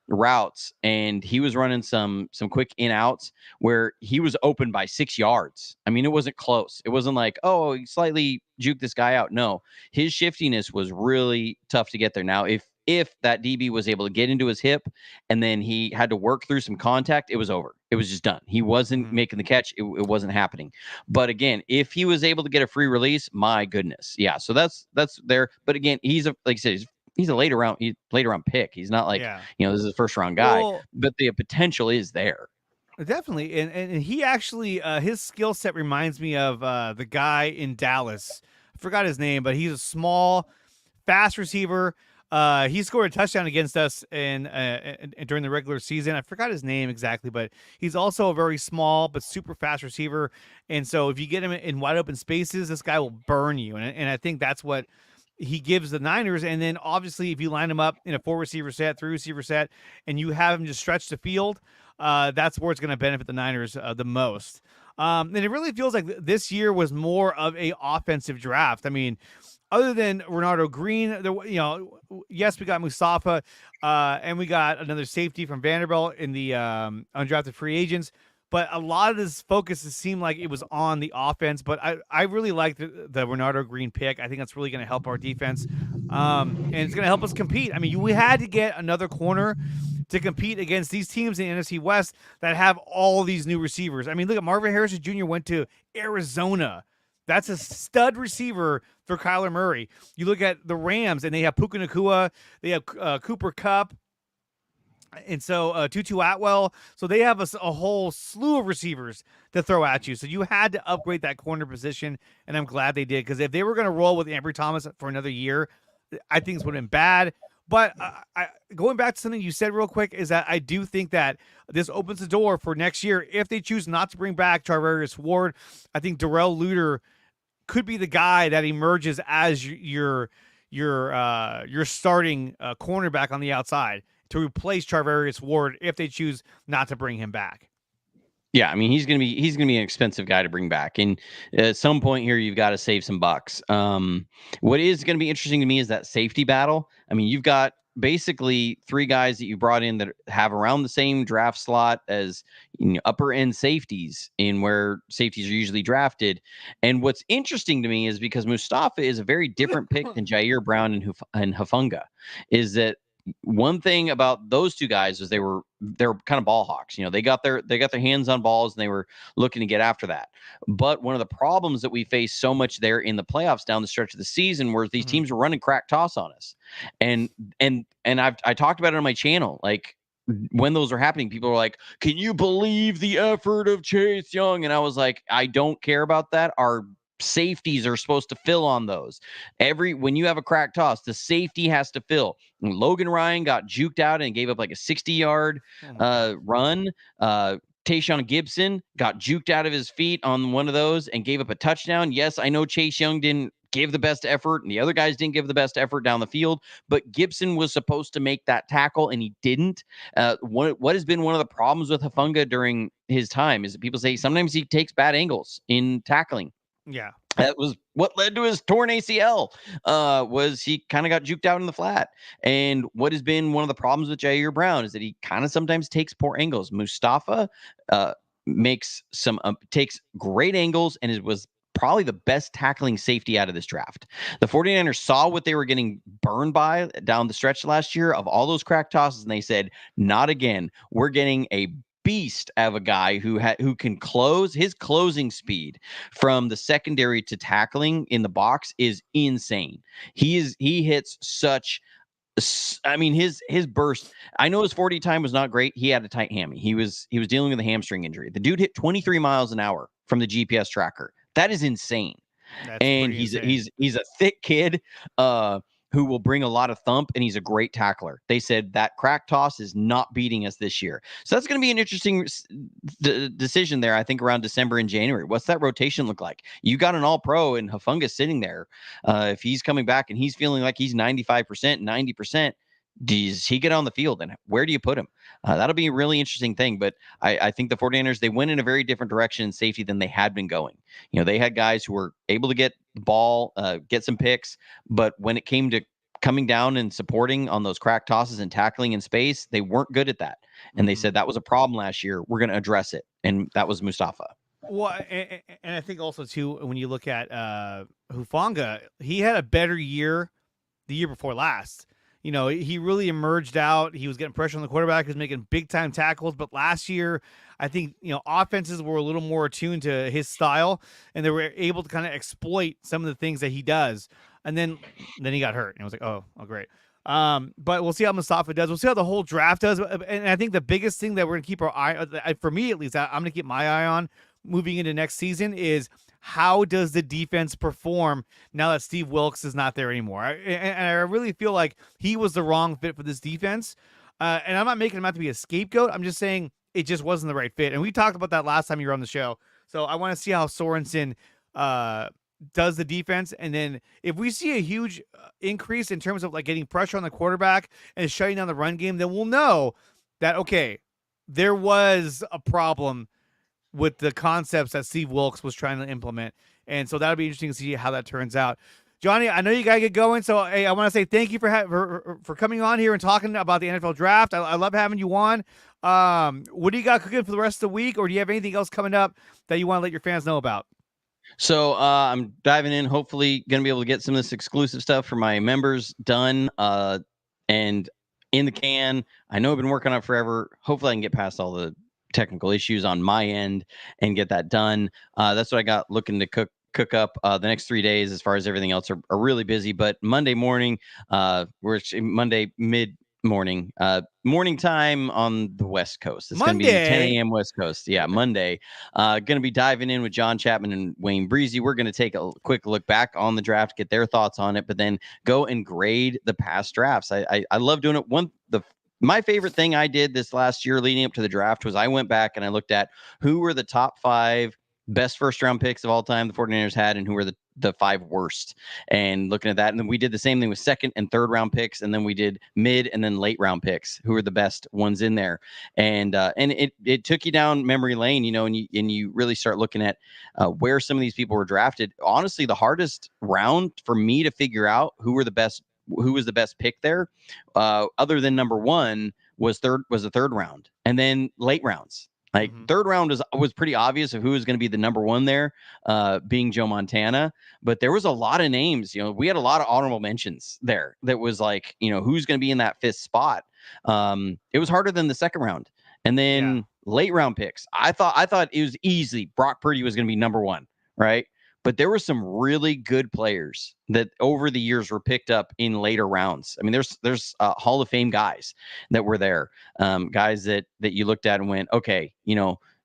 routes, and he was running some quick in outs where he was open by 6 yards. I mean, it wasn't close. It wasn't like, oh, he slightly juked this guy out. No, his shiftiness was really tough to get there. Now, if that DB was able to get into his hip and then he had to work through some contact, it was over. It was just done. He wasn't making the catch. It wasn't happening. But again, if he was able to get a free release, my goodness. Yeah. So that's there. But again, like you said, he's a later round pick. He's not like, this is a first round guy, but the potential is there. Definitely. And he actually, his skill set reminds me of the guy in Dallas. I forgot his name, but he's a small, fast receiver. He scored a touchdown against us during the regular season. I forgot his name exactly, but he's also a very small but super fast receiver. And so if you get him in wide open spaces, this guy will burn you. And I think that's what he gives the Niners. And then obviously if you line him up in a 4-receiver set, 3-receiver set, and you have him just stretch the field, that's where it's going to benefit the Niners the most. And it really feels like this year was more of a offensive draft. I mean, other than Renardo Green, yes, we got Mustafa, and we got another safety from Vanderbilt in the undrafted free agents. But a lot of this focus seemed like it was on the offense. But I really like the Renardo Green pick. I think that's really going to help our defense, and it's going to help us compete. I mean, we had to get another corner to compete against these teams in the NFC West that have all these new receivers. I mean, look at Marvin Harrison Jr. went to Arizona. That's a stud receiver for Kyler Murray. You look at the Rams, and they have Puka Nacua, they have Cooper Kupp, and so Tutu Atwell. So they have a whole slew of receivers to throw at you. So you had to upgrade that corner position, and I'm glad they did, because if they were going to roll with Ambry Thomas for another year, I think this would have been bad. But going back to something you said real quick is that I do think that this opens the door for next year. If they choose not to bring back Charvarius Ward, I think Darrell Luter could be the guy that emerges as your starting cornerback on the outside to replace Charvarius Ward if they choose not to bring him back. Yeah, I mean, he's gonna be an expensive guy to bring back, and at some point here, you've got to save some bucks. What is going to be interesting to me is that safety battle. I mean, you've got basically 3 guys that you brought in that have around the same draft slot as upper end safeties in where safeties are usually drafted. And what's interesting to me is because Mustafa is a very different pick than Jair Brown and Hufanga, is that one thing about those 2 guys is they were kind of ball hawks. They got their hands on balls and they were looking to get after that. But one of the problems that we faced so much there in the playoffs down the stretch of the season was these teams were running crack toss on us. And I talked about it on my channel. Like, when those are happening, people are like, can you believe the effort of Chase Young? And I was like, I don't care about that. Our safeties are supposed to fill on those. When you have a crack toss, the safety has to fill. And Logan Ryan got juked out and gave up like a 60-yard run. Tayshaun Gibson got juked out of his feet on one of those and gave up a touchdown. Yes, I know Chase Young didn't give the best effort and the other guys didn't give the best effort down the field, but Gibson was supposed to make that tackle and he didn't. What has been one of the problems with Hufanga during his time is that people say sometimes he takes bad angles in tackling. Yeah. That was what led to his torn ACL, was he kind of got juked out in the flat. And what has been one of the problems with Jair Brown is that he kind of sometimes takes poor angles. Mustafa takes great angles and it was probably the best tackling safety out of this draft. The 49ers saw what they were getting burned by down the stretch last year of all those crack tosses, and they said, not again. We're getting a beast of a guy who can close. His closing speed from the secondary to tackling in the box is insane. He hits such, I mean, his burst. I know his 40 time was not great. He had a tight hammy. He was dealing with a hamstring injury. The dude hit 23 miles an hour from the GPS tracker. That is insane. And he's a thick kid who will bring a lot of thump, and he's a great tackler. They said that crack toss is not beating us this year. So that's going to be an interesting decision there, I think, around December and January. What's that rotation look like? You got an all-pro and Hufanga sitting there. If he's coming back and he's feeling like he's 95%, 90%, does he get on the field, and where do you put him? That'll be a really interesting thing. But I think the 49ers, they went in a very different direction in safety than they had been going. You know, they had guys who were able to get the ball, get some picks, but when it came to coming down and supporting on those crack tosses and tackling in space, they weren't good at that. And they said that was a problem last year. We're going to address it. And that was Mustafa. Well, and I think also, too, when you look at Hufanga, he had a better year the year before last. You know, he really emerged out. He was getting pressure on the quarterback. He was making big-time tackles. But last year, I think, you know, offenses were a little more attuned to his style, and they were able to kind of exploit some of the things that he does. And then he got hurt, and I was like, oh, great. But we'll see how Mustafa does. We'll see how the whole draft does. And I think the biggest thing that we're going to keep our eye, for me at least, I'm going to keep my eye on moving into next season is how does the defense perform now that Steve Wilkes is not there anymore? And I really feel like he was the wrong fit for this defense. And I'm not making him out to be a scapegoat. I'm just saying it just wasn't the right fit. And we talked about that last time you were on the show. So I want to see how Sorensen does the defense. And then if we see a huge increase in terms of like getting pressure on the quarterback and shutting down the run game, then we'll know that, okay, there was a problem with the concepts that Steve Wilkes was trying to implement. And so that'll be interesting to see how that turns out. Jonny, I know you got to get going. So, hey, I want to say thank you for coming on here and talking about the NFL draft. I love having you on. What do you got cooking for the rest of the week? Or do you have anything else coming up that you want to let your fans know about? So I'm diving in, hopefully going to be able to get some of this exclusive stuff for my members done and in the can. I know I've been working on it forever. Hopefully I can get past all the technical issues on my end and get that done. That's what I got looking to cook up the next 3 days. As far as everything else are really busy, but Monday morning, we're Monday mid-morning, morning time on the West Coast. It's going to be 10 a.m. West Coast. Yeah, Monday. Going to be diving in with John Chapman and Wayne Breezy. We're going to take a quick look back on the draft, get their thoughts on it, but then go and grade the past drafts. I love doing it. My favorite thing I did this last year leading up to the draft was I went back and I looked at who were the top 5 best first-round picks of all time the 49ers had and who were the 5 worst. And looking at that, and then we did the same thing with second and third round picks, and then we did mid and then late round picks, who were the best ones in there. And it took you down memory lane, you know, and you really start looking at where some of these people were drafted. Honestly, the hardest round for me to figure out who was the best pick there, other than number 1 was the third round, and then late rounds. Like third round was pretty obvious of who was going to be the number 1 there, being Joe Montana. But there was a lot of names. You know, we had a lot of honorable mentions there. That was like, you know, who's going to be in that 5th spot. It was harder than the second round, and then late round picks. I thought it was easy. Brock Purdy was going to be number 1, right? but there were some really good players that over the years were picked up in later rounds. I mean, there's Hall of Fame guys that were there, guys that you looked at and went, okay,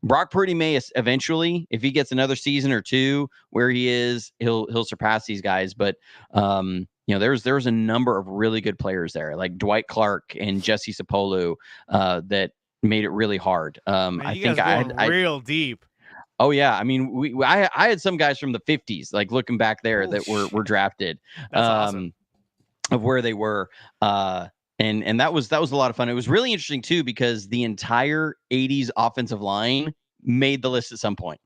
Brock Purdy may eventually, if he gets another season or two where he is, he'll surpass these guys. But there's a number of really good players there, like Dwight Clark and Jesse Sapolu, that made it really hard. Man, I you think guys going real deep. Oh yeah, I mean, I had some guys from the 50s, like looking back there, that were drafted. That's awesome. Of where they were. And that was a lot of fun. It was really interesting too, because the entire 80s offensive line made the list at some point.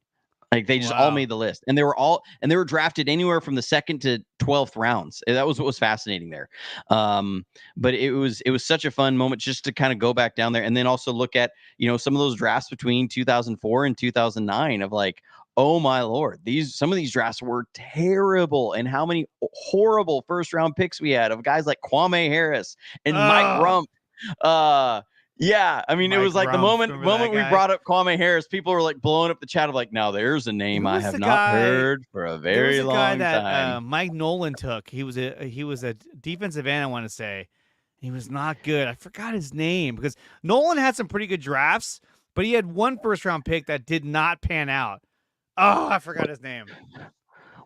Like they just all made the list, and they were drafted anywhere from the 2nd to 12th rounds. And that was what was fascinating there. But it was such a fun moment just to kind of go back down there, and then also look at, some of those drafts between 2004 and 2009 of like, oh my Lord, some of these drafts were terrible, and how many horrible first round picks we had of guys like Kwame Harris and Mike Rump. Yeah, I mean, Mike, it was like Rump, the moment we brought up Kwame Harris, people were like blowing up the chat of like, now there's a name I have not heard for a very long time. There was a guy that Mike Nolan took. He was a defensive end, I want to say. He was not good. I forgot his name, because Nolan had some pretty good drafts, but he had one first round pick that did not pan out. Oh, I forgot his name.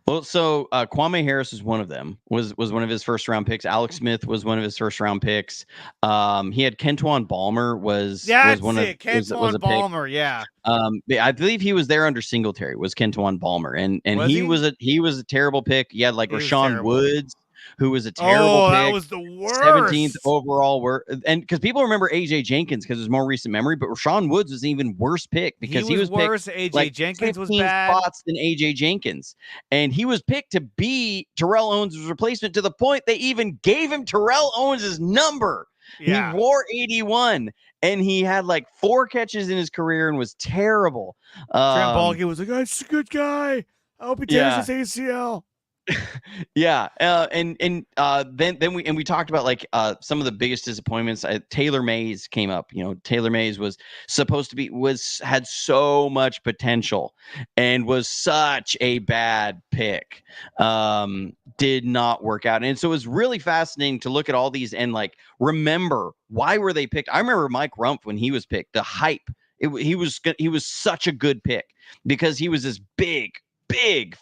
Well, so Kwame Harris is one of them. Was one of his first round picks. Alex Smith was one of his first round picks. He had Kentuan Balmer was one of Kentuan Balmer. Yeah. I believe he was there under Singletary. Was Kentuan Balmer, and he was a terrible pick. You had like Rashawn Woods, who was a terrible pick. That was the worst. 17th overall. And because people remember AJ Jenkins because it's more recent memory, but Rashawn Woods was an even worse pick because he was worse. Picked AJ Jenkins was 15 bad spots than AJ Jenkins, and he was picked to be Terrell Owens' replacement, to the point they even gave him Terrell Owens' number. Yeah. He wore 81, and he had like 4 catches in his career and was terrible. Trent Baalke was like, "That's a good guy. I hope he tears his ACL." Yeah, and then we talked about like some of the biggest disappointments. Taylor Mays came up. Taylor Mays was supposed to be had so much potential and was such a bad pick. Did not work out, and so it was really fascinating to look at all these and like remember why were they picked. I remember Mike Rump when he was picked. The hype. He was such a good pick because he was this big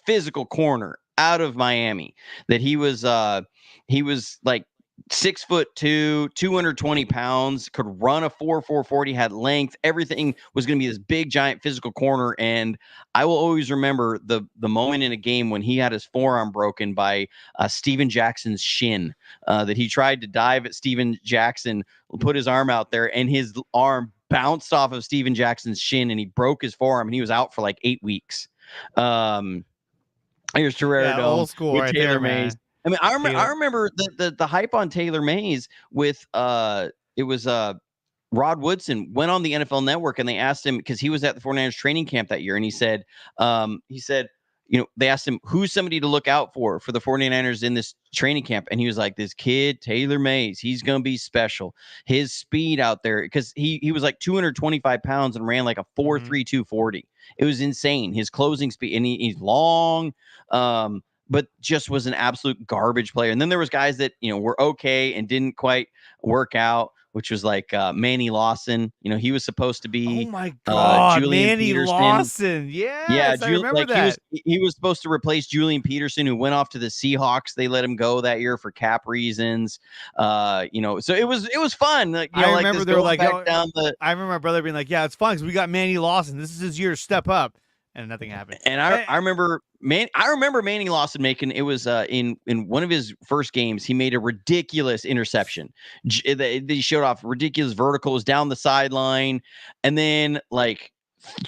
physical corner out of Miami, that he was like 6'2", 220 pounds, could run a 4.40, had length, everything, was going to be this big giant physical corner. And I will always remember the moment in a game when he had his forearm broken by Steven Jackson's shin, that he tried to dive at Steven Jackson, put his arm out there, and his arm bounced off of Steven Jackson's shin, and he broke his forearm, and he was out for like 8 weeks. Here's Terrero old school with right Taylor there, Mays. Man. I mean, I remember the hype on Taylor Mays with it was Rod Woodson went on the NFL Network, and they asked him, because he was at the 49ers training camp that year, and he said they asked him who's somebody to look out for the 49ers in this training camp, and he was like, this kid Taylor Mays, he's gonna be special. His speed out there, because he was like 225 pounds and ran like a 4.32 40. It was insane, his closing speed, and he's long, but just was an absolute garbage player. And then there was guys that were okay and didn't quite work out, which was like Manny Lawson. He was supposed to be oh my god, Julian Manny Peterson. Lawson. Yes, I remember that. He was supposed to replace Julian Peterson, who went off to the Seahawks. They let him go that year for cap reasons. So it was fun. Like, I remember they were like, back down the. I remember my brother being like, "Yeah, it's fun because we got Manny Lawson. This is his year to step up." And nothing happened. And I remember Manny Lawson making, it was in one of his first games, he made a ridiculous interception. They showed off ridiculous verticals down the sideline, and then like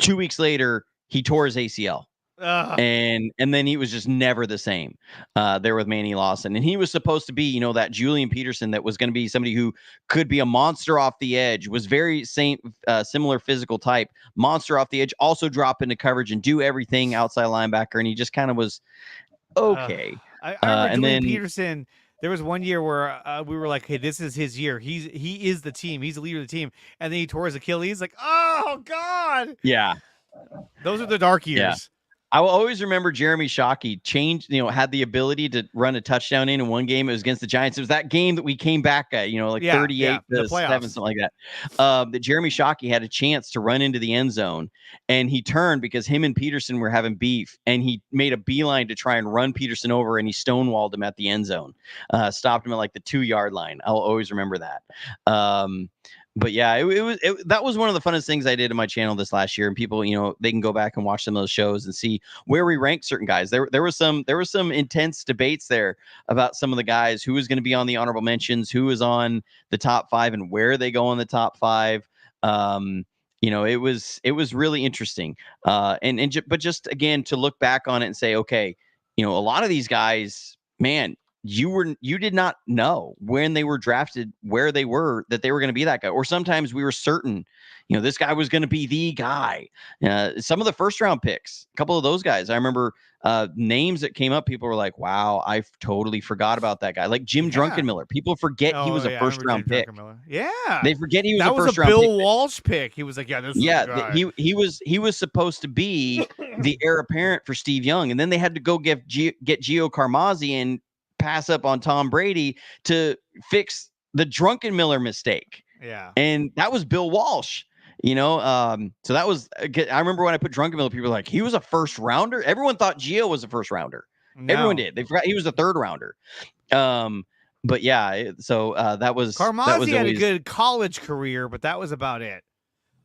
2 weeks later, he tore his ACL. And then he was just never the same there with Manny Lawson. And he was supposed to be, that Julian Peterson that was going to be somebody who could be a monster off the edge, was very similar physical type, monster off the edge, also drop into coverage and do everything outside linebacker. And he just kind of was okay. I remember Julian Peterson. There was one year where we were like, hey, this is his year. He is the team. He's the leader of the team. And then he tore his Achilles. Like, oh, God. Yeah. Those are the dark years. I will always remember Jeremy Shockey had the ability to run a touchdown in one game. It was against the Giants. It was that game that we came back at, like 38 the to 7, playoffs. something like that. That Jeremy Shockey had a chance to run into the end zone, and he turned because him and Peterson were having beef, and he made a beeline to try and run Peterson over, and he stonewalled him at the end zone, stopped him at like the 2-yard line. I'll always remember that. But yeah, that was one of the funnest things I did in my channel this last year. And people, they can go back and watch some of those shows and see where we rank certain guys. There was some intense debates there about some of the guys, who was going to be on the honorable mentions, who was on the top 5, and where they go on the top 5. It was really interesting. But just again, to look back on it and say, okay, a lot of these guys, man, you did not know when they were drafted where they were, that they were going to be that guy. Or sometimes we were certain, this guy was going to be the guy. Some of the first round picks, a couple of those guys, I remember names that came up. People were like, wow, I totally forgot about that guy. Like Jim Druckenmiller. People forget he was a first round pick. Yeah. They forget he was that a first was a round Bill pick. Walsh pick. He was like, this is the guy. He was supposed to be the heir apparent for Steve Young. And then they had to go get Gio Carmazzi and pass up on Tom Brady to fix the Druckenmiller mistake. Yeah. And that was Bill Walsh, so that was, I remember when I put Druckenmiller, people were like, he was a first rounder. Everyone thought Gio was a first rounder. No. Everyone did. They forgot he was a third rounder. But yeah, so that was Carmazzi had a good college career, but that was about it.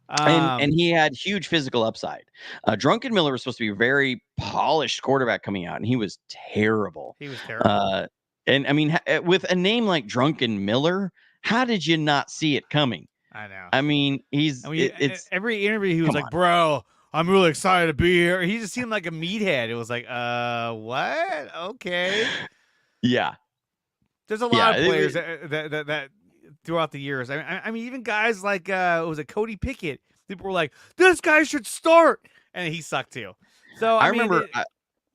And he had huge physical upside. Druckenmiller was supposed to be a very polished quarterback coming out, and he was terrible. He was terrible. And I mean, with a name like Druckenmiller, how did you not see it coming? I know. I mean, it's every interview he was like, bro, I'm really excited to be here. He just seemed like a meathead. It was like, what? Okay. Yeah. There's a lot of players that throughout the years. I mean, even guys like was it Cody Pickett? People were like, this guy should start, and he sucked too. So I remember.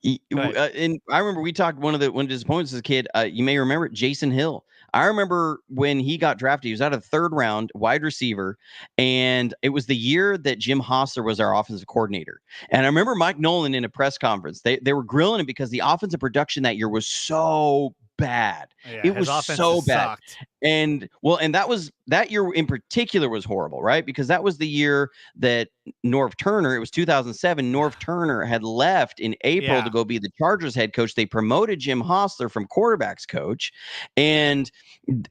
And I remember we talked one of the disappointments as a kid. You may remember it, Jason Hill. I remember when he got drafted, he was out of the 3rd round, wide receiver, and it was the year that Jim Hostler was our offensive coordinator. And I remember Mike Nolan in a press conference. They were grilling him because the offensive production that year was so bad. Yeah, it was so bad. Sucked. And that year in particular was horrible, right? Because that was the year that Norv Turner, it was 2007, Norv Turner had left in April to go be the Chargers head coach. They promoted Jim Hostler from quarterbacks coach, and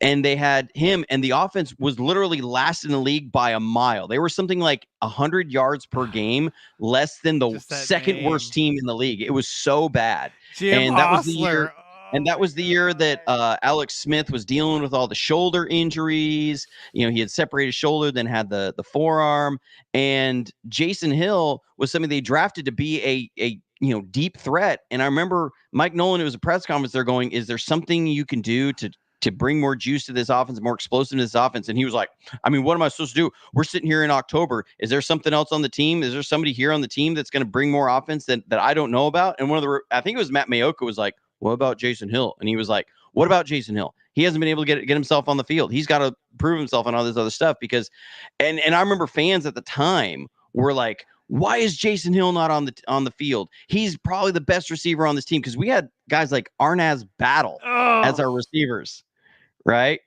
they had him, and the offense was literally last in the league by a mile. They were something like 100 yards per game, less than the second worst team in the league. It was so bad. Jim Hostler. Was the year. And that was the year that Alex Smith was dealing with all the shoulder injuries. He had separated his shoulder, then had the forearm. And Jason Hill was somebody they drafted to be a deep threat. And I remember Mike Nolan, it was a press conference, they're going, is there something you can do to bring more juice to this offense, more explosive to this offense? And he was like, I mean, what am I supposed to do? We're sitting here in October. Is there something else on the team? Is there somebody here on the team that's going to bring more offense that I don't know about? And I think it was Matt Mayoka was like, what about Jason Hill? And he was like, what about Jason Hill? He hasn't been able to get himself on the field. He's got to prove himself and all this other stuff because, and I remember fans at the time were like, why is Jason Hill not on the field? He's probably the best receiver on this team. Cause we had guys like Arnaz Battle as our receivers, right?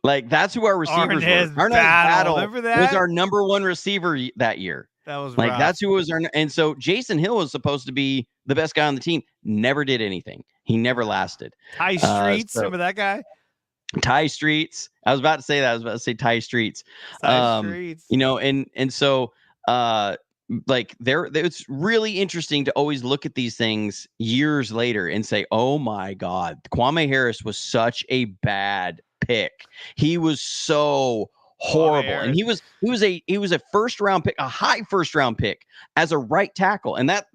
Like that's who our receivers were. Arnaz Battle was our number 1 receiver that year. That was like rough. That's who was our, and so Jason Hill was supposed to be the best guy on the team. Never did anything. He never lasted. Ty Streets, remember that guy? Ty Streets. I was about to say that. I was about to say Ty Streets. Streets. And so like it's really interesting to always look at these things years later and say, oh my God, Kwame Harris was such a bad pick. He was so horrible. And he was a first round pick, a high first round pick as a right tackle. And that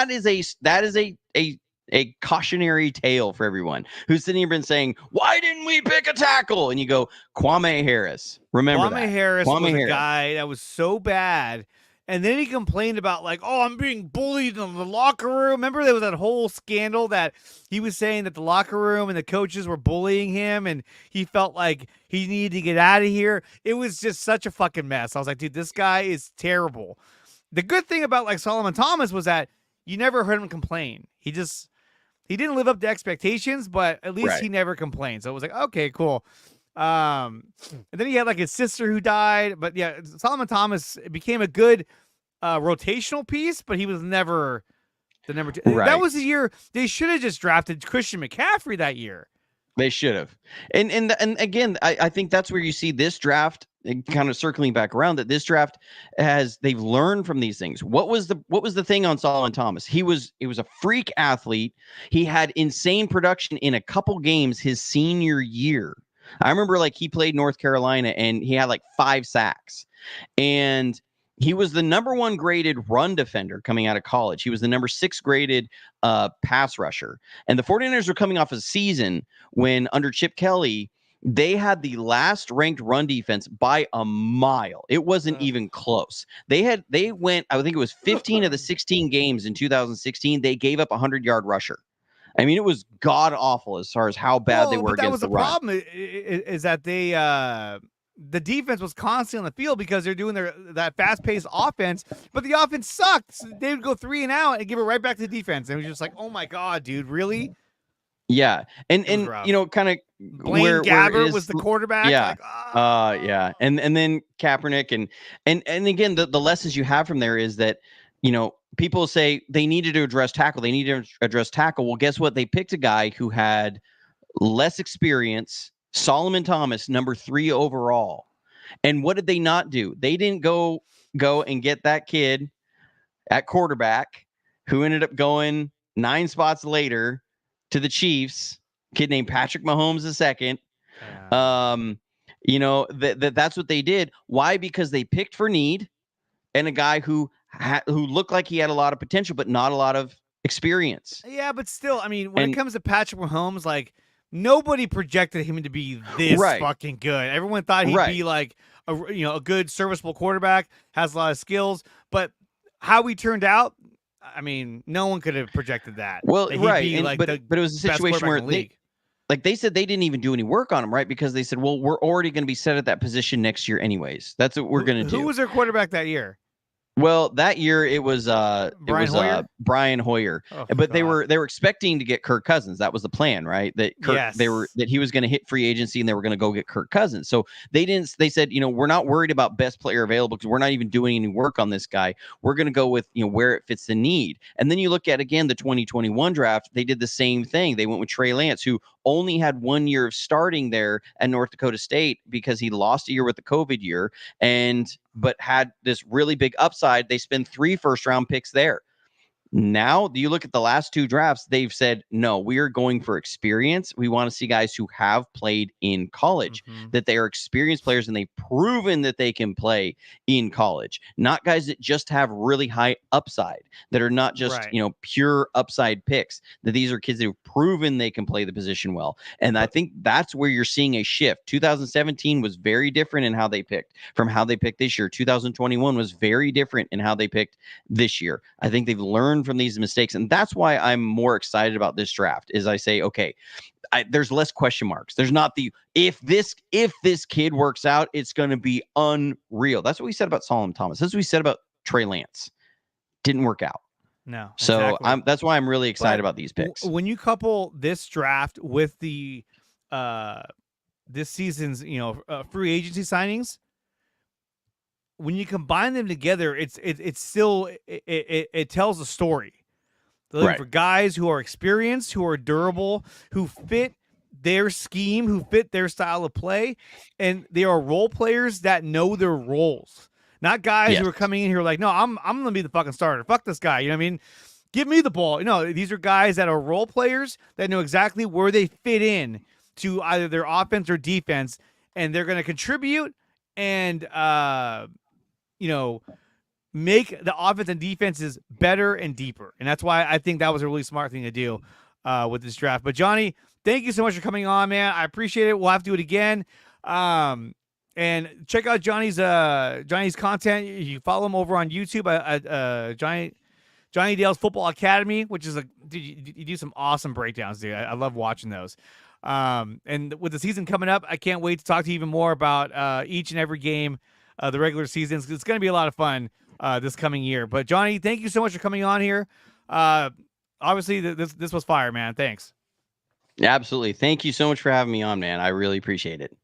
is a cautionary tale for everyone who's sitting here and saying, why didn't we pick a tackle? And you go, Kwame Harris. Remember Kwame Harris was a guy that was so bad. And then he complained about like, oh, I'm being bullied in the locker room. Remember there was that whole scandal that he was saying that the locker room and the coaches were bullying him and he felt like he needed to get out of here. It was just such a fucking mess. I was like, dude, this guy is terrible. The good thing about like Solomon Thomas was that you never heard him complain. He didn't live up to expectations, but at least he never complained. So it was like, okay, cool. And then he had like his sister who died, but yeah, Solomon Thomas became a good rotational piece, but he was never the number 2. Right. That was the year they should have just drafted Christian McCaffrey that year. They should have. And again, I think that's where you see this draft kind of circling back around, that this draft they've learned from these things. What was the thing on Solomon Thomas? He was a freak athlete. He had insane production in a couple games his senior year. I remember like he played North Carolina and he had like 5 sacks. And he was the number 1 graded run defender coming out of college. He was the number 6 graded pass rusher. And the 49ers were coming off a season when under Chip Kelly, they had the last ranked run defense by a mile. It wasn't even close. They went, I think it was 15 of the 16 games in 2016. They gave up a 100-yard rusher. I mean, it was god awful as far as how bad they were against the run. That was the problem is that they the defense was constantly on the field because they're doing that fast-paced offense, but the offense sucked. So they would go 3 and out and give it right back to the defense. And it was just like, oh my God, dude, really? Yeah. And you know, kind of Blaine Gabbert was the quarterback. Yeah. Like, yeah. And then Kaepernick and again, the lessons you have from there is that, you know, people say they needed to address tackle. They needed to address tackle. Well, guess what? They picked a guy who had less experience, Solomon Thomas, number 3 overall. And what did they not do? They didn't go and get that kid at quarterback who ended up going 9 spots later to the Chiefs, kid named Patrick Mahomes II. You know, that's what they did. Why? Because they picked for need and a guy who looked like he had a lot of potential, but not a lot of experience. Yeah, but still, I mean, when it comes to Patrick Mahomes, like, nobody projected him to be this fucking good. Everyone thought he'd be like a good serviceable quarterback, has a lot of skills, but how he turned out, I mean, no one could have projected that. Well, that right, but it was a situation where they said they didn't even do any work on him, right? Because they said, well, we're already going to be set at that position next year anyways. That's what we're going to do. Who was their quarterback that year? Well, that year it was Brian Hoyer. Oh, but they were expecting to get Kirk Cousins. That was the plan, right? That he was going to hit free agency and they were going to go get Kirk Cousins. So they said, you know, we're not worried about best player available because we're not even doing any work on this guy. We're going to go with, you know, where it fits the need. And then you look at again the 2021 draft, they did the same thing. They went with Trey Lance, who only had 1 year of starting there at North Dakota State because he lost a year with the COVID year but had this really big upside. They spent 3 first-round picks there. Now, you look at the last 2 drafts, they've said, no, we are going for experience. We want to see guys who have played in college, that they are experienced players and they've proven that they can play in college, not guys that just have really high upside, that are not just, you know, pure upside picks, that these are kids that have proven they can play the position well. And I think that's where you're seeing a shift. 2017 was very different in how they picked from how they picked this year. 2021 was very different in how they picked this year. I think they've learned from these mistakes, and that's why I'm more excited about this draft. Is I say, okay, there's less question marks. There's not the if this kid works out, it's going to be unreal. That's what we said about Solomon Thomas. That's what we said about Trey Lance. Didn't work out. No. So that's why I'm really excited about these picks. When you couple this draft with the this season's free agency signings, when you combine them together, it's still it tells a story. They're looking for guys who are experienced, who are durable, who fit their scheme, who fit their style of play, and they are role players that know their roles. Not guys who are coming in here like, no, I'm gonna be the fucking starter. Fuck this guy. You know what I mean? Give me the ball. You know, these are guys that are role players that know exactly where they fit in to either their offense or defense, and they're gonna contribute and make the offense and defenses better and deeper. And that's why I think that was a really smart thing to do with this draft. But Jonny, thank you so much for coming on, man. I appreciate it. We'll have to do it again. And check out Jonny's content. You follow him over on YouTube at Johnny Dale's Football Academy, which is you do some awesome breakdowns, dude. I love watching those. And with the season coming up, I can't wait to talk to you even more about each and every game, the regular seasons. It's going to be a lot of fun this coming year. But Jonny, thank you so much for coming on here. Obviously, this was fire, man. Thanks. Absolutely. Thank you so much for having me on, man. I really appreciate it.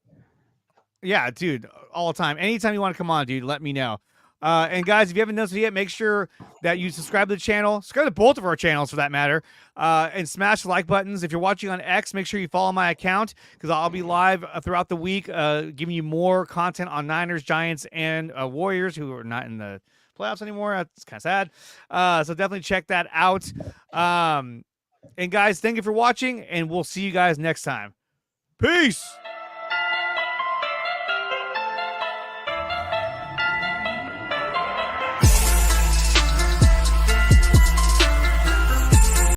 Yeah, dude, all the time. Anytime you want to come on, dude, let me know. And guys, if you haven't done so yet, make sure that you subscribe to the channel. Subscribe to both of our channels for that matter. And smash the like buttons. If you're watching on X, make sure you follow my account because I'll be live throughout the week giving you more content on Niners, Giants, and Warriors who are not in the playoffs anymore. That's kind of sad. So definitely check that out. And guys, thank you for watching, and we'll see you guys next time. Peace.